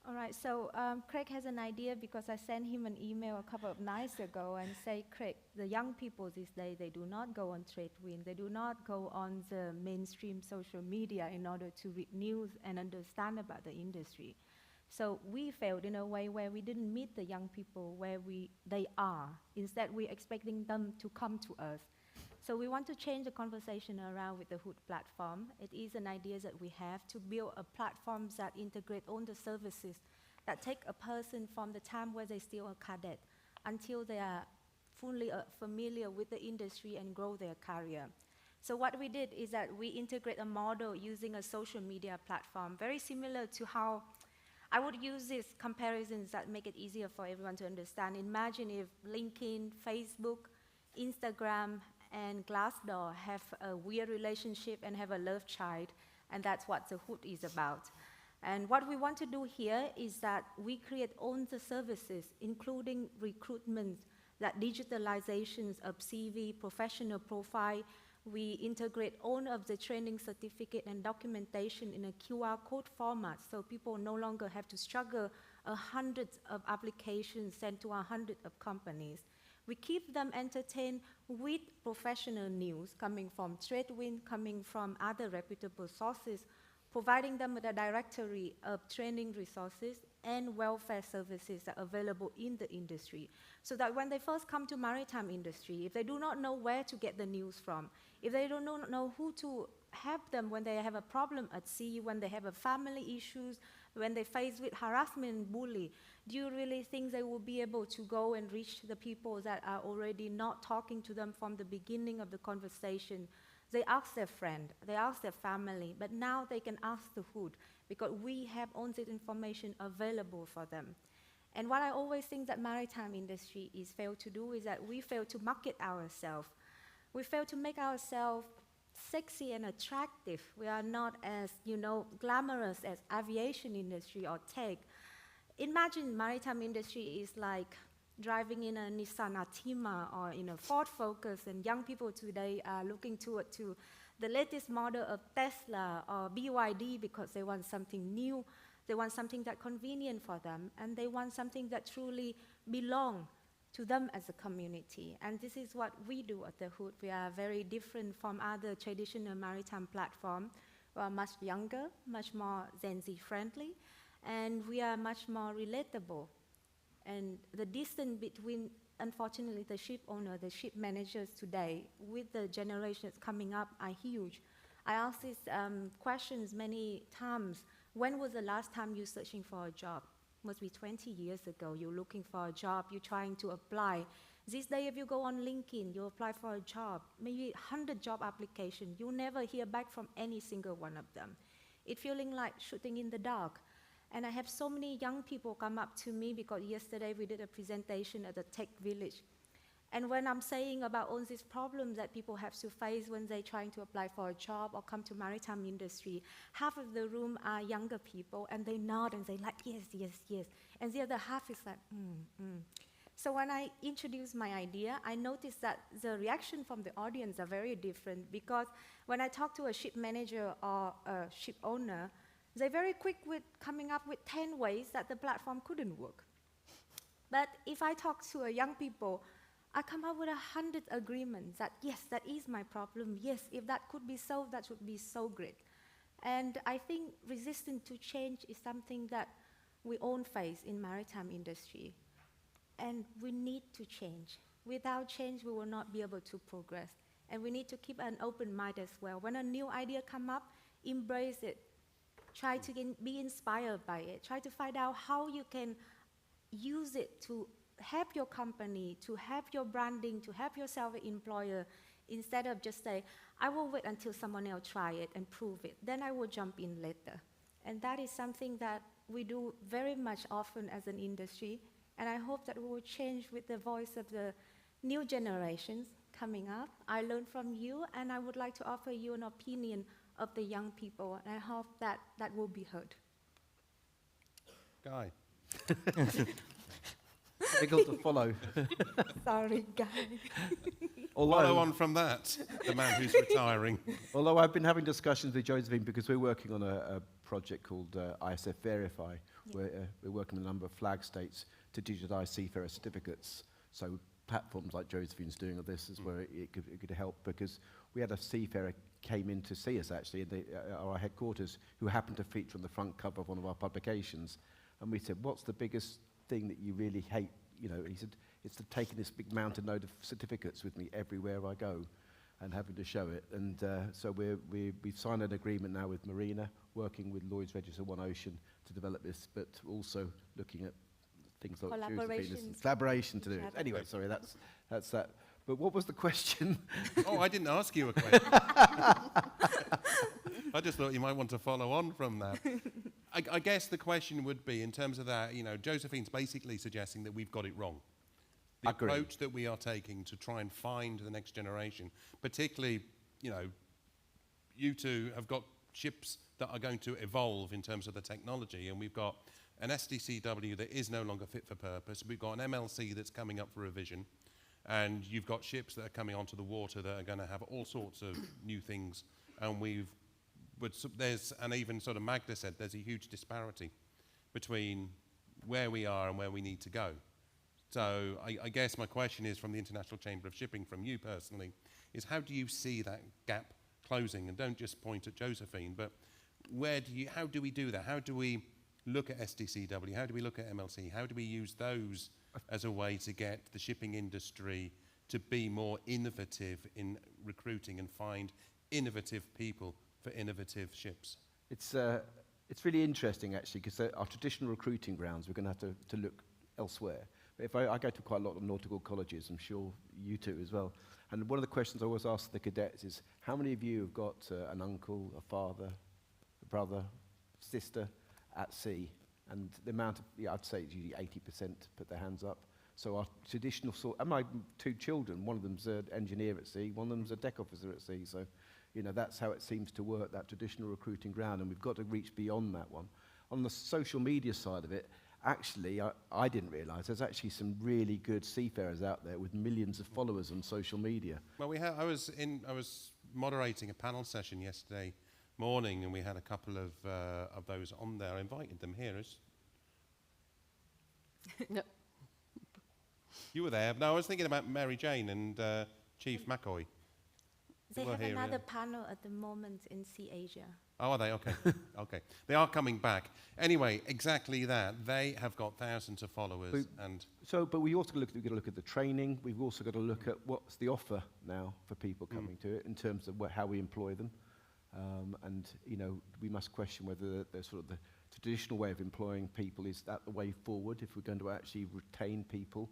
All right, so Craig has an idea because I sent him an email a couple of nights ago and say, Craig, the young people these days, they do not go on TradeWinds, they do not go on the mainstream social media in order to read news and understand about the industry. So we failed in a way where we didn't meet the young people where they are. Instead, we're expecting them to come to us. So we want to change the conversation around with the Hood platform. It is an idea that we have to build a platform that integrate all the services that take a person from the time where they're still a cadet until they are fully familiar with the industry and grow their career. So what we did is that we integrate a model using a social media platform, very similar to how I would use these comparisons that make it easier for everyone to understand. Imagine if LinkedIn, Facebook, Instagram, and Glassdoor have a weird relationship and have a love child, and that's what the Hood is about. And what we want to do here is that we create all the services, including recruitment, that digitalizations of CV, professional profile. We integrate all of the training certificate and documentation in a QR code format, so people no longer have to struggle hundreds of applications sent to 100 of companies. We keep them entertained with professional news coming from TradeWinds, coming from other reputable sources, providing them with a directory of training resources and welfare services that are available in the industry, so that when they first come to maritime industry, if they do not know where to get the news from, if they don't know who to help them when they have a problem at sea, when they have a family issues, when they face with harassment and bully, do you really think they will be able to go and reach the people that are already not talking to them from the beginning of the conversation? They ask their friend, they ask their family, but now they can ask the Hood because we have all this information available for them. And what I always think that maritime industry is failed to do is that we fail to market ourselves. We fail to make ourselves sexy and attractive. We are not as, glamorous as aviation industry or tech. Imagine maritime industry is like driving in a Nissan Altima or in a Ford Focus, and young people today are looking to the latest model of Tesla or BYD because they want something new, they want something that's convenient for them, and they want something that truly belongs to them as a community. And this is what we do at the Hood. We are very different from other traditional maritime platforms. We are much younger, much more Gen Z friendly, and we are much more relatable. And the distance between, unfortunately, the ship owner, the ship managers today with the generations coming up are huge. I ask these questions many times. When was the last time you searching for a job? Must be 20 years ago. You're looking for a job, you're trying to apply. This day, if you go on LinkedIn, you apply for a job, maybe 100 job applications, you never hear back from any single one of them. It's feeling like shooting in the dark. And I have so many young people come up to me because yesterday we did a presentation at the Tech Village. And when I'm saying about all these problems that people have to face when they're trying to apply for a job or come to maritime industry, half of the room are younger people, and they nod and they like, yes, yes, yes. And the other half is like, So when I introduced my idea, I noticed that the reaction from the audience are very different, because when I talk to a ship manager or a ship owner, they're very quick with coming up with 10 ways that the platform couldn't work. But if I talk to a young people, I come up with 100 agreements that, yes, that is my problem. Yes, if that could be solved, that would be so great. And I think resistance to change is something that we all face in maritime industry. And we need to change. Without change, we will not be able to progress. And we need to keep an open mind as well. When a new idea comes up, embrace it. Try to be inspired by it. Try to find out how you can use it to help your company, to help your branding, to help yourself an employer, instead of just say, I will wait until someone else try it and prove it, then I will jump in later. And that is something that we do very much often as an industry, and I hope that we will change with the voice of the new generations coming up. I learned from you, and I would like to offer you an opinion of the young people, and I hope that that will be heard. Guy. Difficult to follow. Sorry, Guy. Follow on from that, the man who's retiring. Although I've been having discussions with Josephine, because we're working on a project called ISF Verify, where we're working with a number of flag states to digitize seafarer certificates. So platforms like Josephine's doing of this is where it could help, because we had a seafarer came in to see us actually at our headquarters, who happened to feature on the front cover of one of our publications. And we said, what's the biggest thing that you really hate? You know, he said, it's taking this big mountain load of certificates with me everywhere I go and having to show it. And so we've signed an agreement now with Marina, working with Lloyd's Register One Ocean to develop this, but also looking at things like collaboration to do it. Anyway, sorry, that's that. But what was the question? Oh, I didn't ask you a question. I just thought you might want to follow on from that. I guess the question would be, in terms of that, you know, Josephine's basically suggesting that we've got it wrong. The approach that we are taking to try and find the next generation, particularly, you know, you two have got ships that are going to evolve in terms of the technology, and we've got an SDCW that is no longer fit for purpose. We've got an MLC that's coming up for revision, and you've got ships that are coming onto the water that are going to have all sorts of new things, and there's, and even sort of Magda said, there's a huge disparity between where we are and where we need to go. So I guess my question is, from the International Chamber of Shipping, from you personally, is how do you see that gap closing? And don't just point at Josephine, but how do we do that? How do we look at SDCW? How do we look at MLC? How do we use those as a way to get the shipping industry to be more innovative in recruiting and find innovative people for innovative ships? It's really interesting, actually, because our traditional recruiting grounds, we're going to have to look elsewhere. But if I go to quite a lot of nautical colleges, I'm sure you too as well, and one of the questions I always ask the cadets is, how many of you have got an uncle, a father, a brother, sister at sea? And the amount of, I'd say it's usually 80% put their hands up. So our traditional and my two children, one of them's an engineer at sea, one of them's a deck officer at sea, so you know, that's how it seems to work, that traditional recruiting ground, and we've got to reach beyond that one. On the social media side of it, actually, I didn't realise there's actually some really good seafarers out there with millions of followers on social media. Well, I was moderating a panel session yesterday morning, and we had a couple of those on there. I invited them here. No. You were there. No, I was thinking about Mary Jane and Chief McCoy. They have another panel at the moment in Sea Asia. Oh, are they? Okay. Okay. They are coming back. Anyway, exactly that. They have got thousands of followers. But we also got to look at the training. We've also got to look at what's the offer now for people coming to it in terms of how we employ them. And, you know, we must question whether the sort of the traditional way of employing people, is that the way forward? If we're going to actually retain people,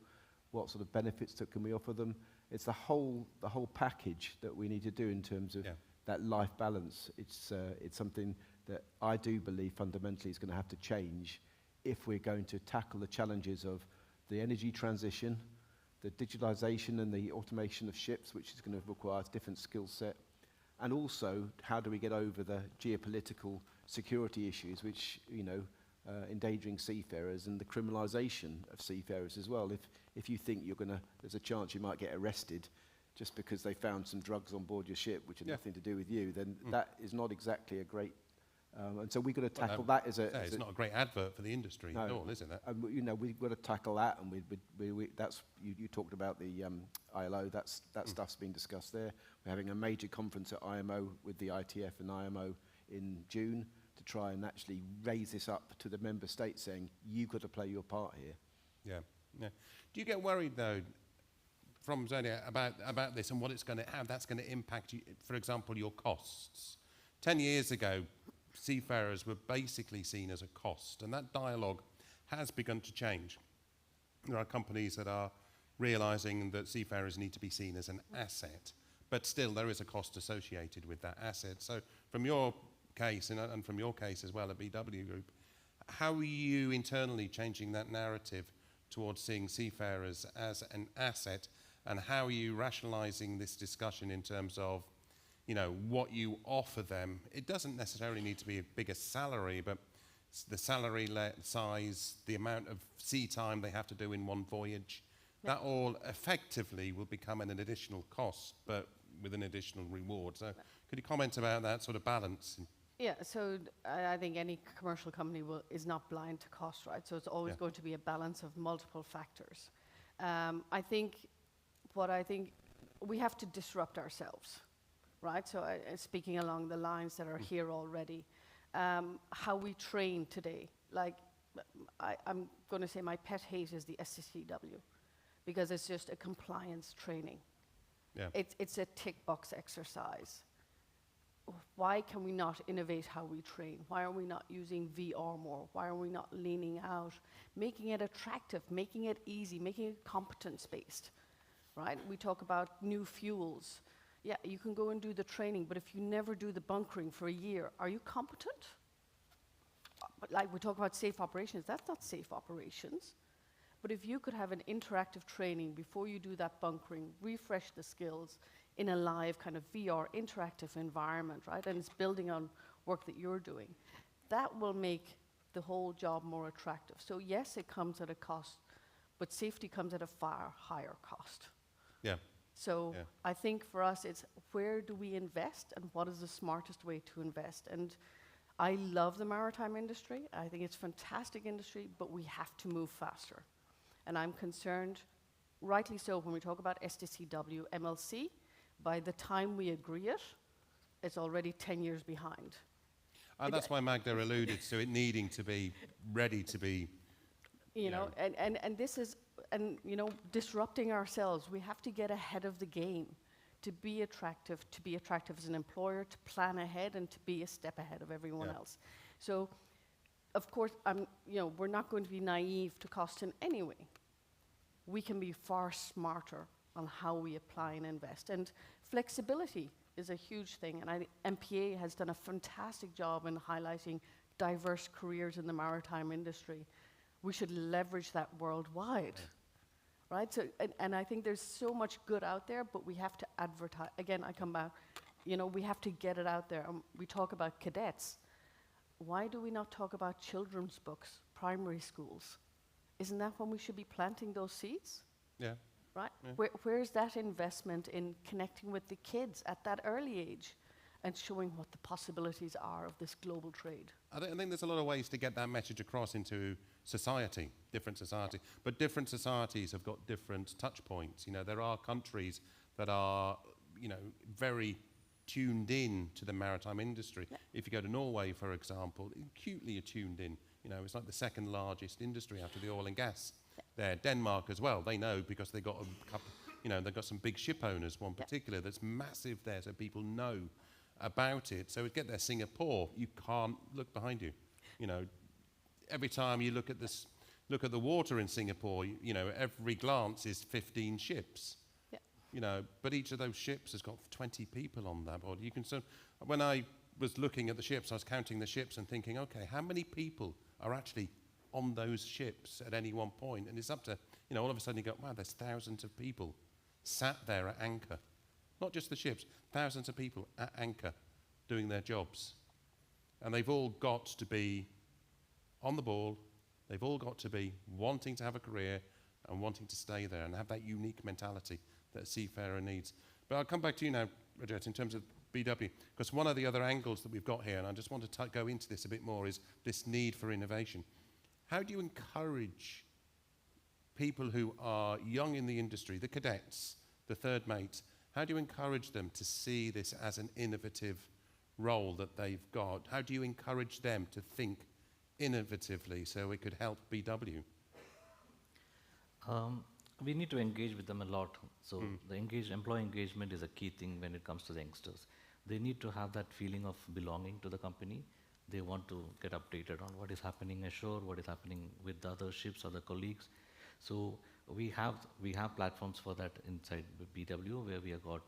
what sort of benefits can we offer them? It's the whole package that we need to do in terms of that life balance. It's something that I do believe fundamentally is going to have to change if we're going to tackle the challenges of the energy transition, the digitalization and the automation of ships, which is going to require a different skill set, and also how do we get over the geopolitical security issues, which, you know, endangering seafarers, and the criminalization of seafarers as well. If you think there's a chance you might get arrested just because they found some drugs on board your ship, which had nothing to do with you, then that is not exactly a great. And so we've got to tackle that as a. It's not a great advert for the industry at all, is it? And you know, we've got to tackle that, and that's you talked about the ILO. That stuff's been discussed there. We're having a major conference at IMO with the ITF and IMO in June to try and actually raise this up to the member states, saying you've got to play your part here. Yeah. Do you get worried though, from Zonia, about this and how that's going to impact you? For example, your costs. 10 years ago, seafarers were basically seen as a cost, and that dialogue has begun to change. There are companies that are realizing that seafarers need to be seen as an asset, but still there is a cost associated with that asset. So from your case, and from your case as well at BW Group, how are you internally changing that narrative towards seeing seafarers as an asset, and how are you rationalizing this discussion in terms of, you know, what you offer them? It doesn't necessarily need to be a bigger salary, but the salary size, the amount of sea time they have to do in one voyage, that all effectively will become an additional cost, but with an additional reward. So could you comment about that sort of balance? Yeah, so I think any commercial company is not blind to cost, right? So it's always going to be a balance of multiple factors. I think we have to disrupt ourselves, right? So speaking along the lines that are here already, how we train today. Like, I'm going to say my pet hate is the SCCW, because it's just a compliance training. Yeah. It's a tick box exercise. Why can we not innovate how we train? Why are we not using VR more? Why are we not leaning out, making it attractive, making it easy, making it competence-based, right? We talk about new fuels. Yeah, you can go and do the training, but if you never do the bunkering for a year, are you competent? But like we talk about safe operations, that's not safe operations. But if you could have an interactive training before you do that bunkering, refresh the skills in a live kind of VR interactive environment, right? And it's building on work that you're doing. That will make the whole job more attractive. So yes, it comes at a cost, but safety comes at a far higher cost. Yeah. So I think for us, it's where do we invest and what is the smartest way to invest? And I love the maritime industry. I think it's a fantastic industry, but we have to move faster. And I'm concerned, rightly so, when we talk about STCW, MLC, by the time we agree it, it's already 10 years behind. And that's why Magda alluded to it needing to be ready to be, you know, and this is, and you know, disrupting ourselves. We have to get ahead of the game to be attractive as an employer, to plan ahead and to be a step ahead of everyone else. So, of course, we're not going to be naive to cost in any way. We can be far smarter on how we apply and invest. And flexibility is a huge thing. And I think MPA has done a fantastic job in highlighting diverse careers in the maritime industry. We should leverage that worldwide, right? So, and I think there's so much good out there, but we have to advertise. Again, I come back, you know, we have to get it out there. We talk about cadets. Why do we not talk about children's books, primary schools? Isn't that when we should be planting those seeds? Yeah. Right? Yeah. Where's that investment in connecting with the kids at that early age and showing what the possibilities are of this global trade? I think there's a lot of ways to get that message across into society, different society. But different societies have got different touch points. You know, there are countries that are, you know, very tuned in to the maritime industry. Yeah. If you go to Norway, for example, acutely tuned in. You know, it's like the second largest industry after the oil and gas. There, Denmark as well. They know because they got a couple. You know, they've got some big ship owners. One particular that's massive there, so people know about it. So get there, Singapore. You can't look behind you. You know, every time you look at this, look at the water in Singapore. You know, every glance is 15 ships. Yeah. You know, but each of those ships has got 20 people on that board. You can. So when I was looking at the ships, I was counting the ships and thinking, okay, how many people are actually on those ships at any one point? And it's up to you know, all of a sudden you go, wow, there's thousands of people sat there at anchor. Not just the ships, thousands of people at anchor doing their jobs. And they've all got to be on the ball. They've all got to be wanting to have a career and wanting to stay there and have that unique mentality that a seafarer needs. But I'll come back to you now, Rajat, in terms of BW, because one of the other angles that we've got here, and I just want to go into this a bit more, is this need for innovation. How do you encourage people who are young in the industry, the cadets, the third mates, how do you encourage them to see this as an innovative role that they've got? How do you encourage them to think innovatively so it could help BW? We need to engage with them a lot. So the employee engagement is a key thing when it comes to the youngsters. They need to have that feeling of belonging to the company. They want to get updated on what is happening ashore, what is happening with the other ships or the colleagues. So we have platforms for that inside BW, where we have got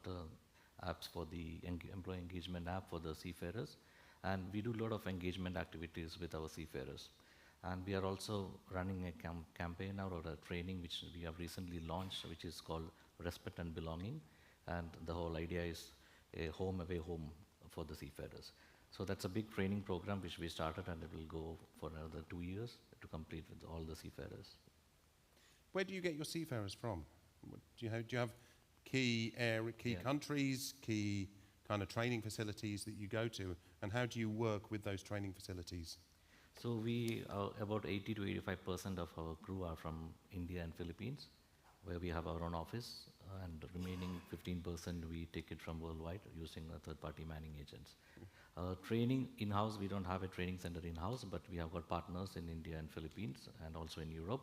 apps for the employee engagement app for the seafarers, and we do a lot of engagement activities with our seafarers. And we are also running a campaign now, or a training which we have recently launched, which is called Respect and Belonging, and the whole idea is a home away home for the seafarers. So that's a big training program which we started, and it will go for another 2 years to complete with all the seafarers. Where do you get your seafarers from? Do you have key countries, key kind of training facilities that you go to, and how do you work with those training facilities? So we about 80 to 85% of our crew are from India and Philippines, where we have our own office, and the remaining 15% we take it from worldwide using third-party manning agents. Training in-house, we don't have a training center in-house, but we have got partners in India and Philippines, and also in Europe,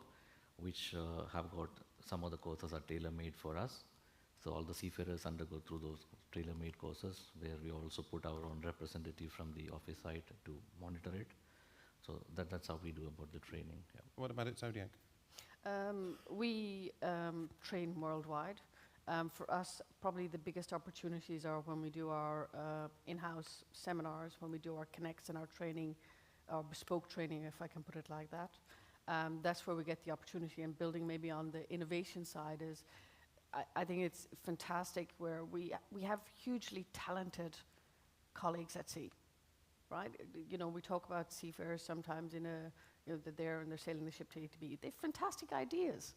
which have got some of the courses are tailor-made for us. So all the seafarers undergo through those tailor-made courses, where we also put our own representative from the office side to monitor it. So that's how we do about the training. Yeah. What about it, Zodiac? We train worldwide. For us, probably the biggest opportunities are when we do our in-house seminars, when we do our connects and our training, our bespoke training, if I can put it like that. That's where we get the opportunity, and building maybe on the innovation side is, I think it's fantastic where we have hugely talented colleagues at sea, right? You know, we talk about seafarers sometimes they're there and they're sailing the ship to A to B. They have fantastic ideas.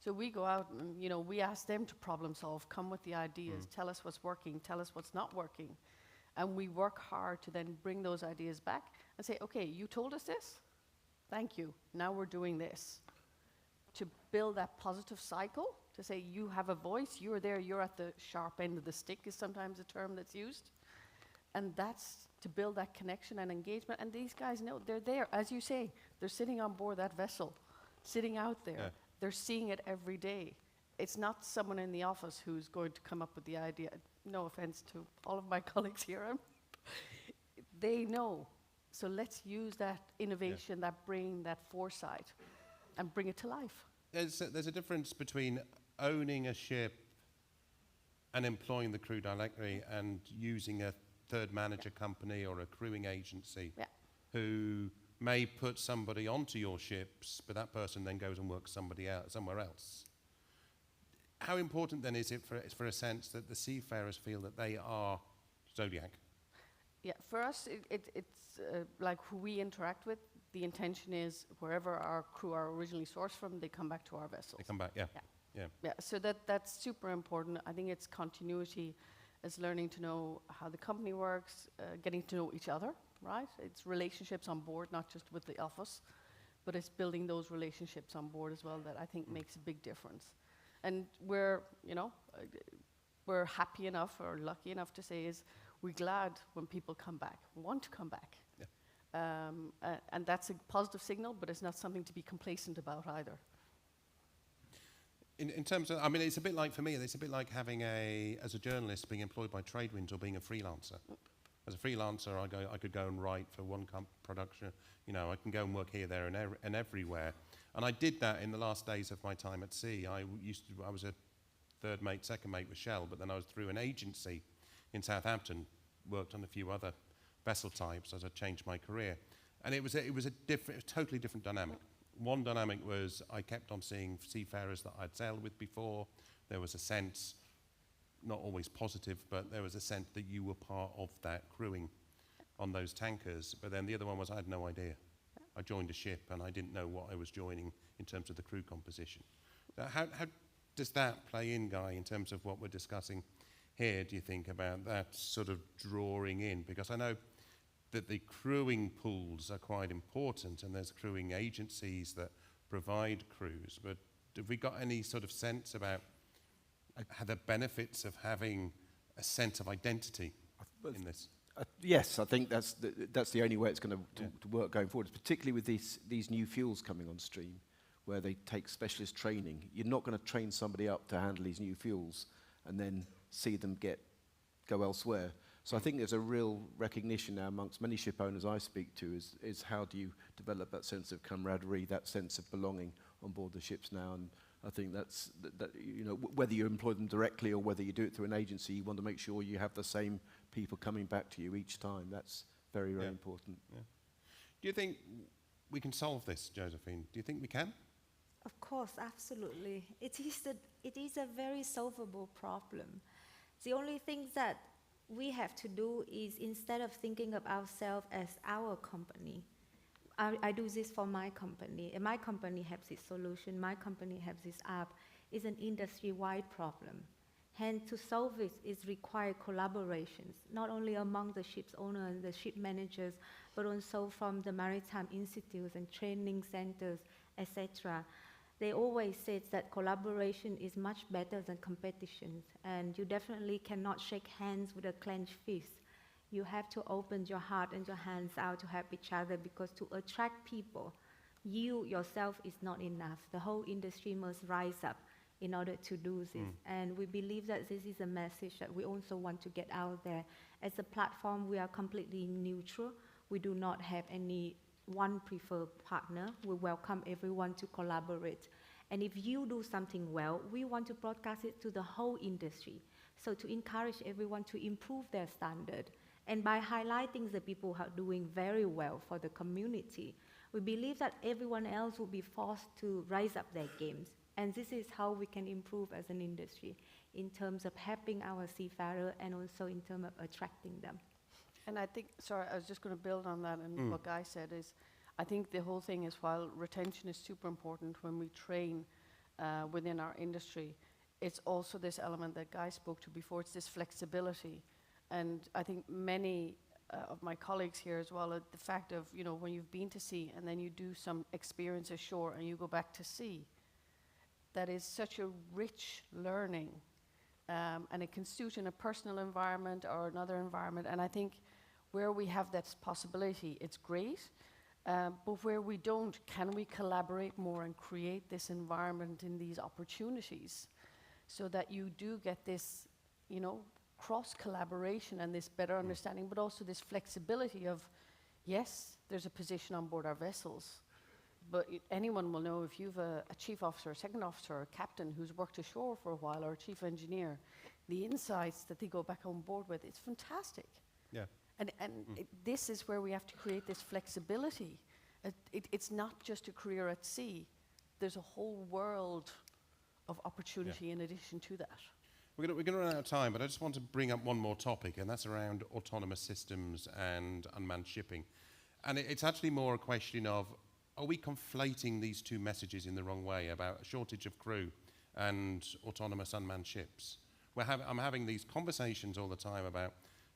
So we go out and, we ask them to problem solve, come with the ideas, tell us what's working, tell us what's not working. And we work hard to then bring those ideas back and say, okay, you told us this? Thank you. Now we're doing this. To build that positive cycle, to say you have a voice, you're there, you're at the sharp end of the stick is sometimes a term that's used. And that's to build that connection and engagement. And these guys know they're there. As you say, they're sitting on board that vessel, sitting out there. Yeah. They're seeing it every day. It's not someone in the office who's going to come up with the idea. No offense to all of my colleagues here. They know. So let's use that innovation, that brain, that foresight, and bring it to life. There's a difference between owning a ship and employing the crew directly and using a third manager company or a crewing agency who may put somebody onto your ships, but that person then goes and works somewhere else. How important then is it for a sense that the seafarers feel that they are Zodiac? Yeah, for us, it's like who we interact with. The intention is wherever our crew are originally sourced from, they come back to our vessels. They come back, yeah. Yeah, so that's super important. I think it's continuity, it's learning to know how the company works, getting to know each other, right? It's relationships on board, not just with the office, but it's building those relationships on board as well that I think makes a big difference. And we're happy enough or lucky enough to say is we're glad when people come back, want to come back. Yeah. And that's a positive signal, but it's not something to be complacent about either. In terms of, I mean, it's a bit like, for me, it's a bit like having as a journalist, being employed by TradeWinds or being a freelancer. As a freelancer, I could go and write for one production. I can go and work here, there, and everywhere. And I did that in the last days of my time at sea. I was a third mate, second mate with Shell, but then I was through an agency in Southampton, worked on a few other vessel types as I changed my career. And it was a totally different dynamic. one dynamic was I kept on seeing seafarers that I'd sailed with before. There was a sense, not always positive, but there was a sense that you were part of that crewing on those tankers. But then the other one was I had no idea. I joined a ship and I didn't know what I was joining in terms of the crew composition. So how does that play in, Guy, in terms of what we're discussing here, do you think, about that sort of drawing in? Because I know that the crewing pools are quite important and there's crewing agencies that provide crews, but have we got any sort of sense about how the benefits of having a sense of identity in this? Yes, I think that's the only way it's going to work going forward, particularly with these new fuels coming on stream, where they take specialist training. You're not going to train somebody up to handle these new fuels and then see them go elsewhere. So I think there's a real recognition now amongst many ship owners I speak to is how do you develop that sense of camaraderie, that sense of belonging on board the ships now. And I think that you know, whether you employ them directly or whether you do it through an agency, you want to make sure you have the same people coming back to you each time. That's very, very important. Yeah. Do you think we can solve this, Josephine? Do you think we can? Of course, absolutely. It is a very solvable problem. The only thing that we have to do is, instead of thinking of ourselves as our company, I do this for my company, and my company has this solution, my company has this app, is an industry-wide problem. Hence, to solve it is require collaborations, not only among the ship's owner and the ship managers, but also from the maritime institutes and training centers, etc. They always said that collaboration is much better than competition, and you definitely cannot shake hands with a clenched fist. You have to open your heart and your hands out to help each other, because to attract people, you yourself is not enough. The whole industry must rise up in order to do this. And we believe that this is a message that we also want to get out there. As a platform, we are completely neutral. We do not have any one preferred partner. We welcome everyone to collaborate. And if you do something well, we want to broadcast it to the whole industry. So to encourage everyone to improve their standard. And by highlighting the people who are doing very well for the community, we believe that everyone else will be forced to raise up their games. And this is how we can improve as an industry in terms of helping our seafarer and also in terms of attracting them. And I think, sorry, I was just going to build on that, and what Guy said is, I think the whole thing is, while retention is super important when we train within our industry, it's also this element that Guy spoke to before, it's this flexibility. And I think many of my colleagues here as well, the fact of, you know, when you've been to sea and then you do some experience ashore and you go back to sea, that is such a rich learning, and it can suit in a personal environment or another environment. And I think where we have that possibility, it's great, but where we don't, can we collaborate more and create this environment in these opportunities so that you do get this, you know, cross-collaboration and this better understanding, but also this flexibility of, yes, there's a position on board our vessels, but anyone will know if you've a chief officer, a second officer, or a captain who's worked ashore for a while, or a chief engineer, the insights that they go back on board with, it's fantastic. Yeah. And this is where we have to create this flexibility. It's not just a career at sea. There's a whole world of opportunity in addition to that. We're going to run out of time, but I just want to bring up one more topic, and that's around autonomous systems and unmanned shipping. And it's actually more a question of, are we conflating these two messages in the wrong way about a shortage of crew and autonomous unmanned ships? I'm having these conversations all the time about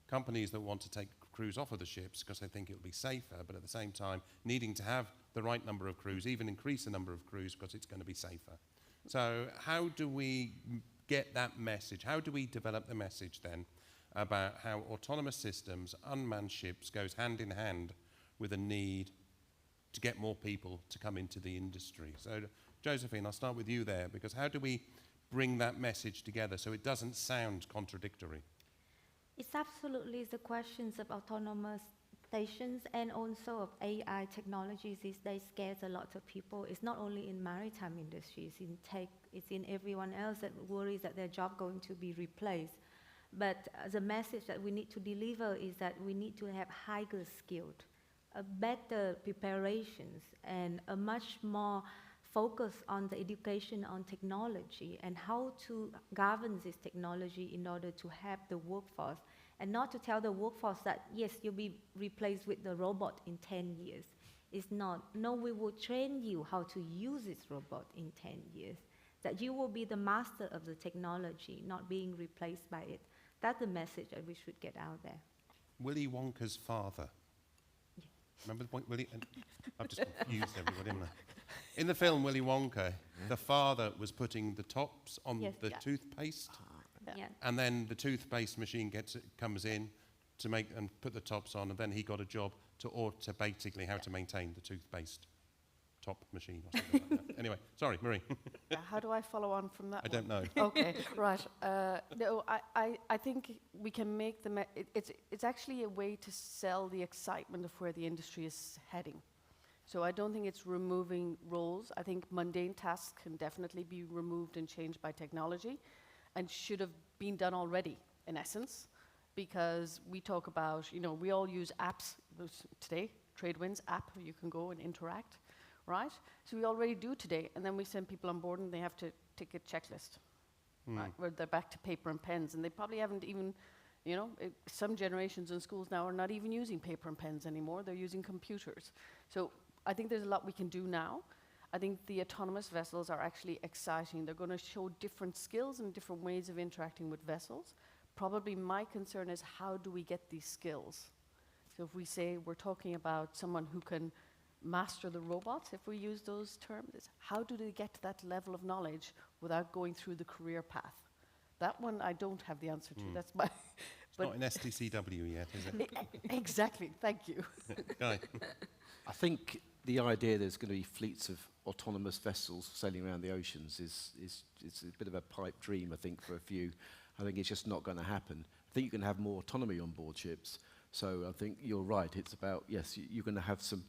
companies that want to take crews off of the ships because they think it'll be safer, but at the same time needing to have the right number of crews, even increase the number of crews because it's going to be safer. So how do we get that message? How do we develop the message then about how autonomous systems, unmanned ships goes hand in hand with a need to get more people to come into the industry? So Josephine, I'll start with you there, because how do we bring that message together so it doesn't sound contradictory? It's absolutely the questions of autonomous stations and also of AI technologies these days scares a lot of people. It's not only in maritime industries, in tech, it's in everyone else that worries that their job going to be replaced. But the message that we need to deliver is that we need to have higher skilled a better preparations and a much more focus on the education on technology and how to govern this technology in order to help the workforce, and not to tell the workforce that, yes, you'll be replaced with the robot in 10 years. It's not. No, we will train you how to use this robot in 10 years, that you will be the master of the technology, not being replaced by it. That's the message that we should get out there. Willy Wonka's father. Yeah. Remember the point, Willy? And I've just confused everybody, haven't I? In the film Willy Wonka, the father was putting the tops on Yes. the Yeah. toothpaste, Yeah. and then the toothpaste machine comes in to make and put the tops on, and then he got a job to basically how to maintain the toothpaste top machine or something like that. Anyway, sorry, Marie. How do I follow on from that? I don't know. Okay, right. No, I think we can make it's actually a way to sell the excitement of where the industry is heading. So I don't think it's removing roles. I think mundane tasks can definitely be removed and changed by technology, and should have been done already, in essence, because we talk about, we all use apps today, TradeWinds app, you can go and interact, right? So we already do today, and then we send people on board and they have to tick a checklist, right? Where they're back to paper and pens, and they probably haven't even, some generations in schools now are not even using paper and pens anymore, they're using computers. So I think there's a lot we can do now. I think the autonomous vessels are actually exciting. They're going to show different skills and different ways of interacting with vessels. Probably my concern is, how do we get these skills? So if we say we're talking about someone who can master the robots, if we use those terms, how do they get to that level of knowledge without going through the career path? That one I don't have the answer to. That's my... It's not in STCW yet, is it? Exactly, thank you. Guy. I think the idea there's going to be fleets of autonomous vessels sailing around the oceans is a bit of a pipe dream, I think, for a few. I think it's just not going to happen. I think you can have more autonomy on board ships. So I think you're right. It's about, yes, you're going to have some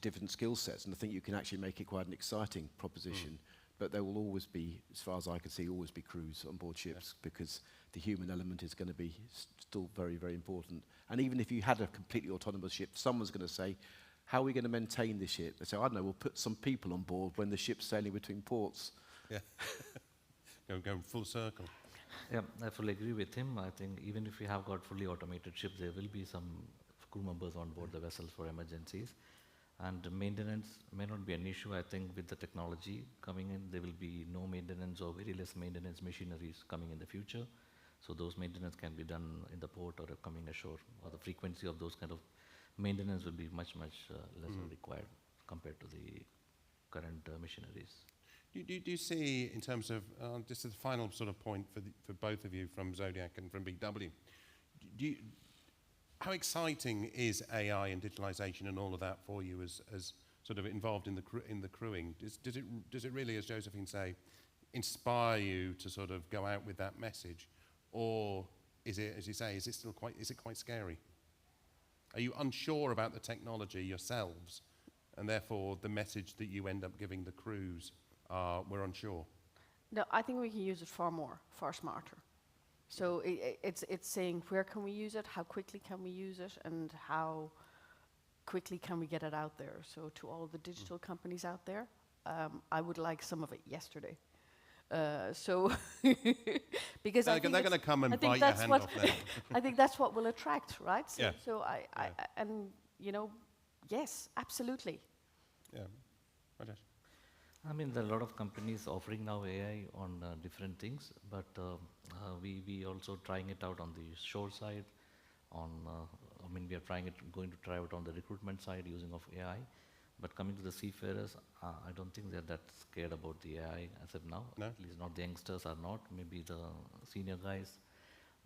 different skill sets, and I think you can actually make it quite an exciting proposition. But there will always be, as far as I can see, always be crews on board ships, because the human element is going to be still very, very important. And even if you had a completely autonomous ship, someone's going to say, how are we going to maintain the ship? They say, I don't know, we'll put some people on board when the ship's sailing between ports. Yeah. Going full circle. Yeah, I fully agree with him. I think even if we have got fully automated ships, there will be some crew members on board the vessels for emergencies. And maintenance may not be an issue. I think with the technology coming in, there will be no maintenance or very less maintenance machineries coming in the future. So those maintenance can be done in the port or coming ashore, or the frequency of those kind of maintenance will be much, much lesser required compared to the current machineries. Do you see, in terms of, just as a final sort of point for both of you from Zodiac and from BW, how exciting is AI and digitalization and all of that for you as sort of involved in the crewing? Does it really, as Josephine say, inspire you to sort of go out with that message, or is it, as you say, is it quite scary? Are you unsure about the technology yourselves, and therefore the message that you end up giving the crews we're unsure? No, I think we can use it far more, far smarter. So it's saying, where can we use it, how quickly can we use it, and how quickly can we get it out there? So to all the digital companies out there, I would like some of it yesterday. Because they're going to come and bite your hand off there. I think that's what will attract, right? So, Yeah. so yes, absolutely. Yeah. Rajesh? I mean, there are a lot of companies offering now AI on different things, but we also trying it out on the shore side. We are going to try it on the recruitment side using of AI. But coming to the seafarers, I don't think they're that scared about the AI as of now. No? At least not the youngsters are not, maybe the senior guys.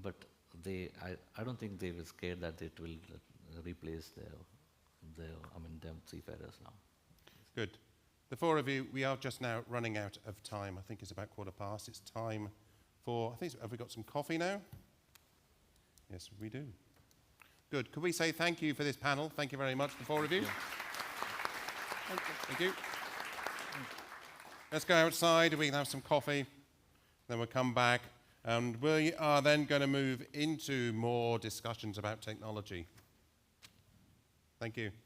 But I don't think they were scared that it will replace them seafarers now. Good. The four of you, we are just now running out of time. I think it's about 1:15. It's time for, have we got some coffee now? Yes, we do. Good. Could we say thank you for this panel? Thank you very much, the four of you. Yeah. Thank you. Thank you. Let's go outside, we can have some coffee, then we'll come back, and we are then going to move into more discussions about technology. Thank you. Thank you.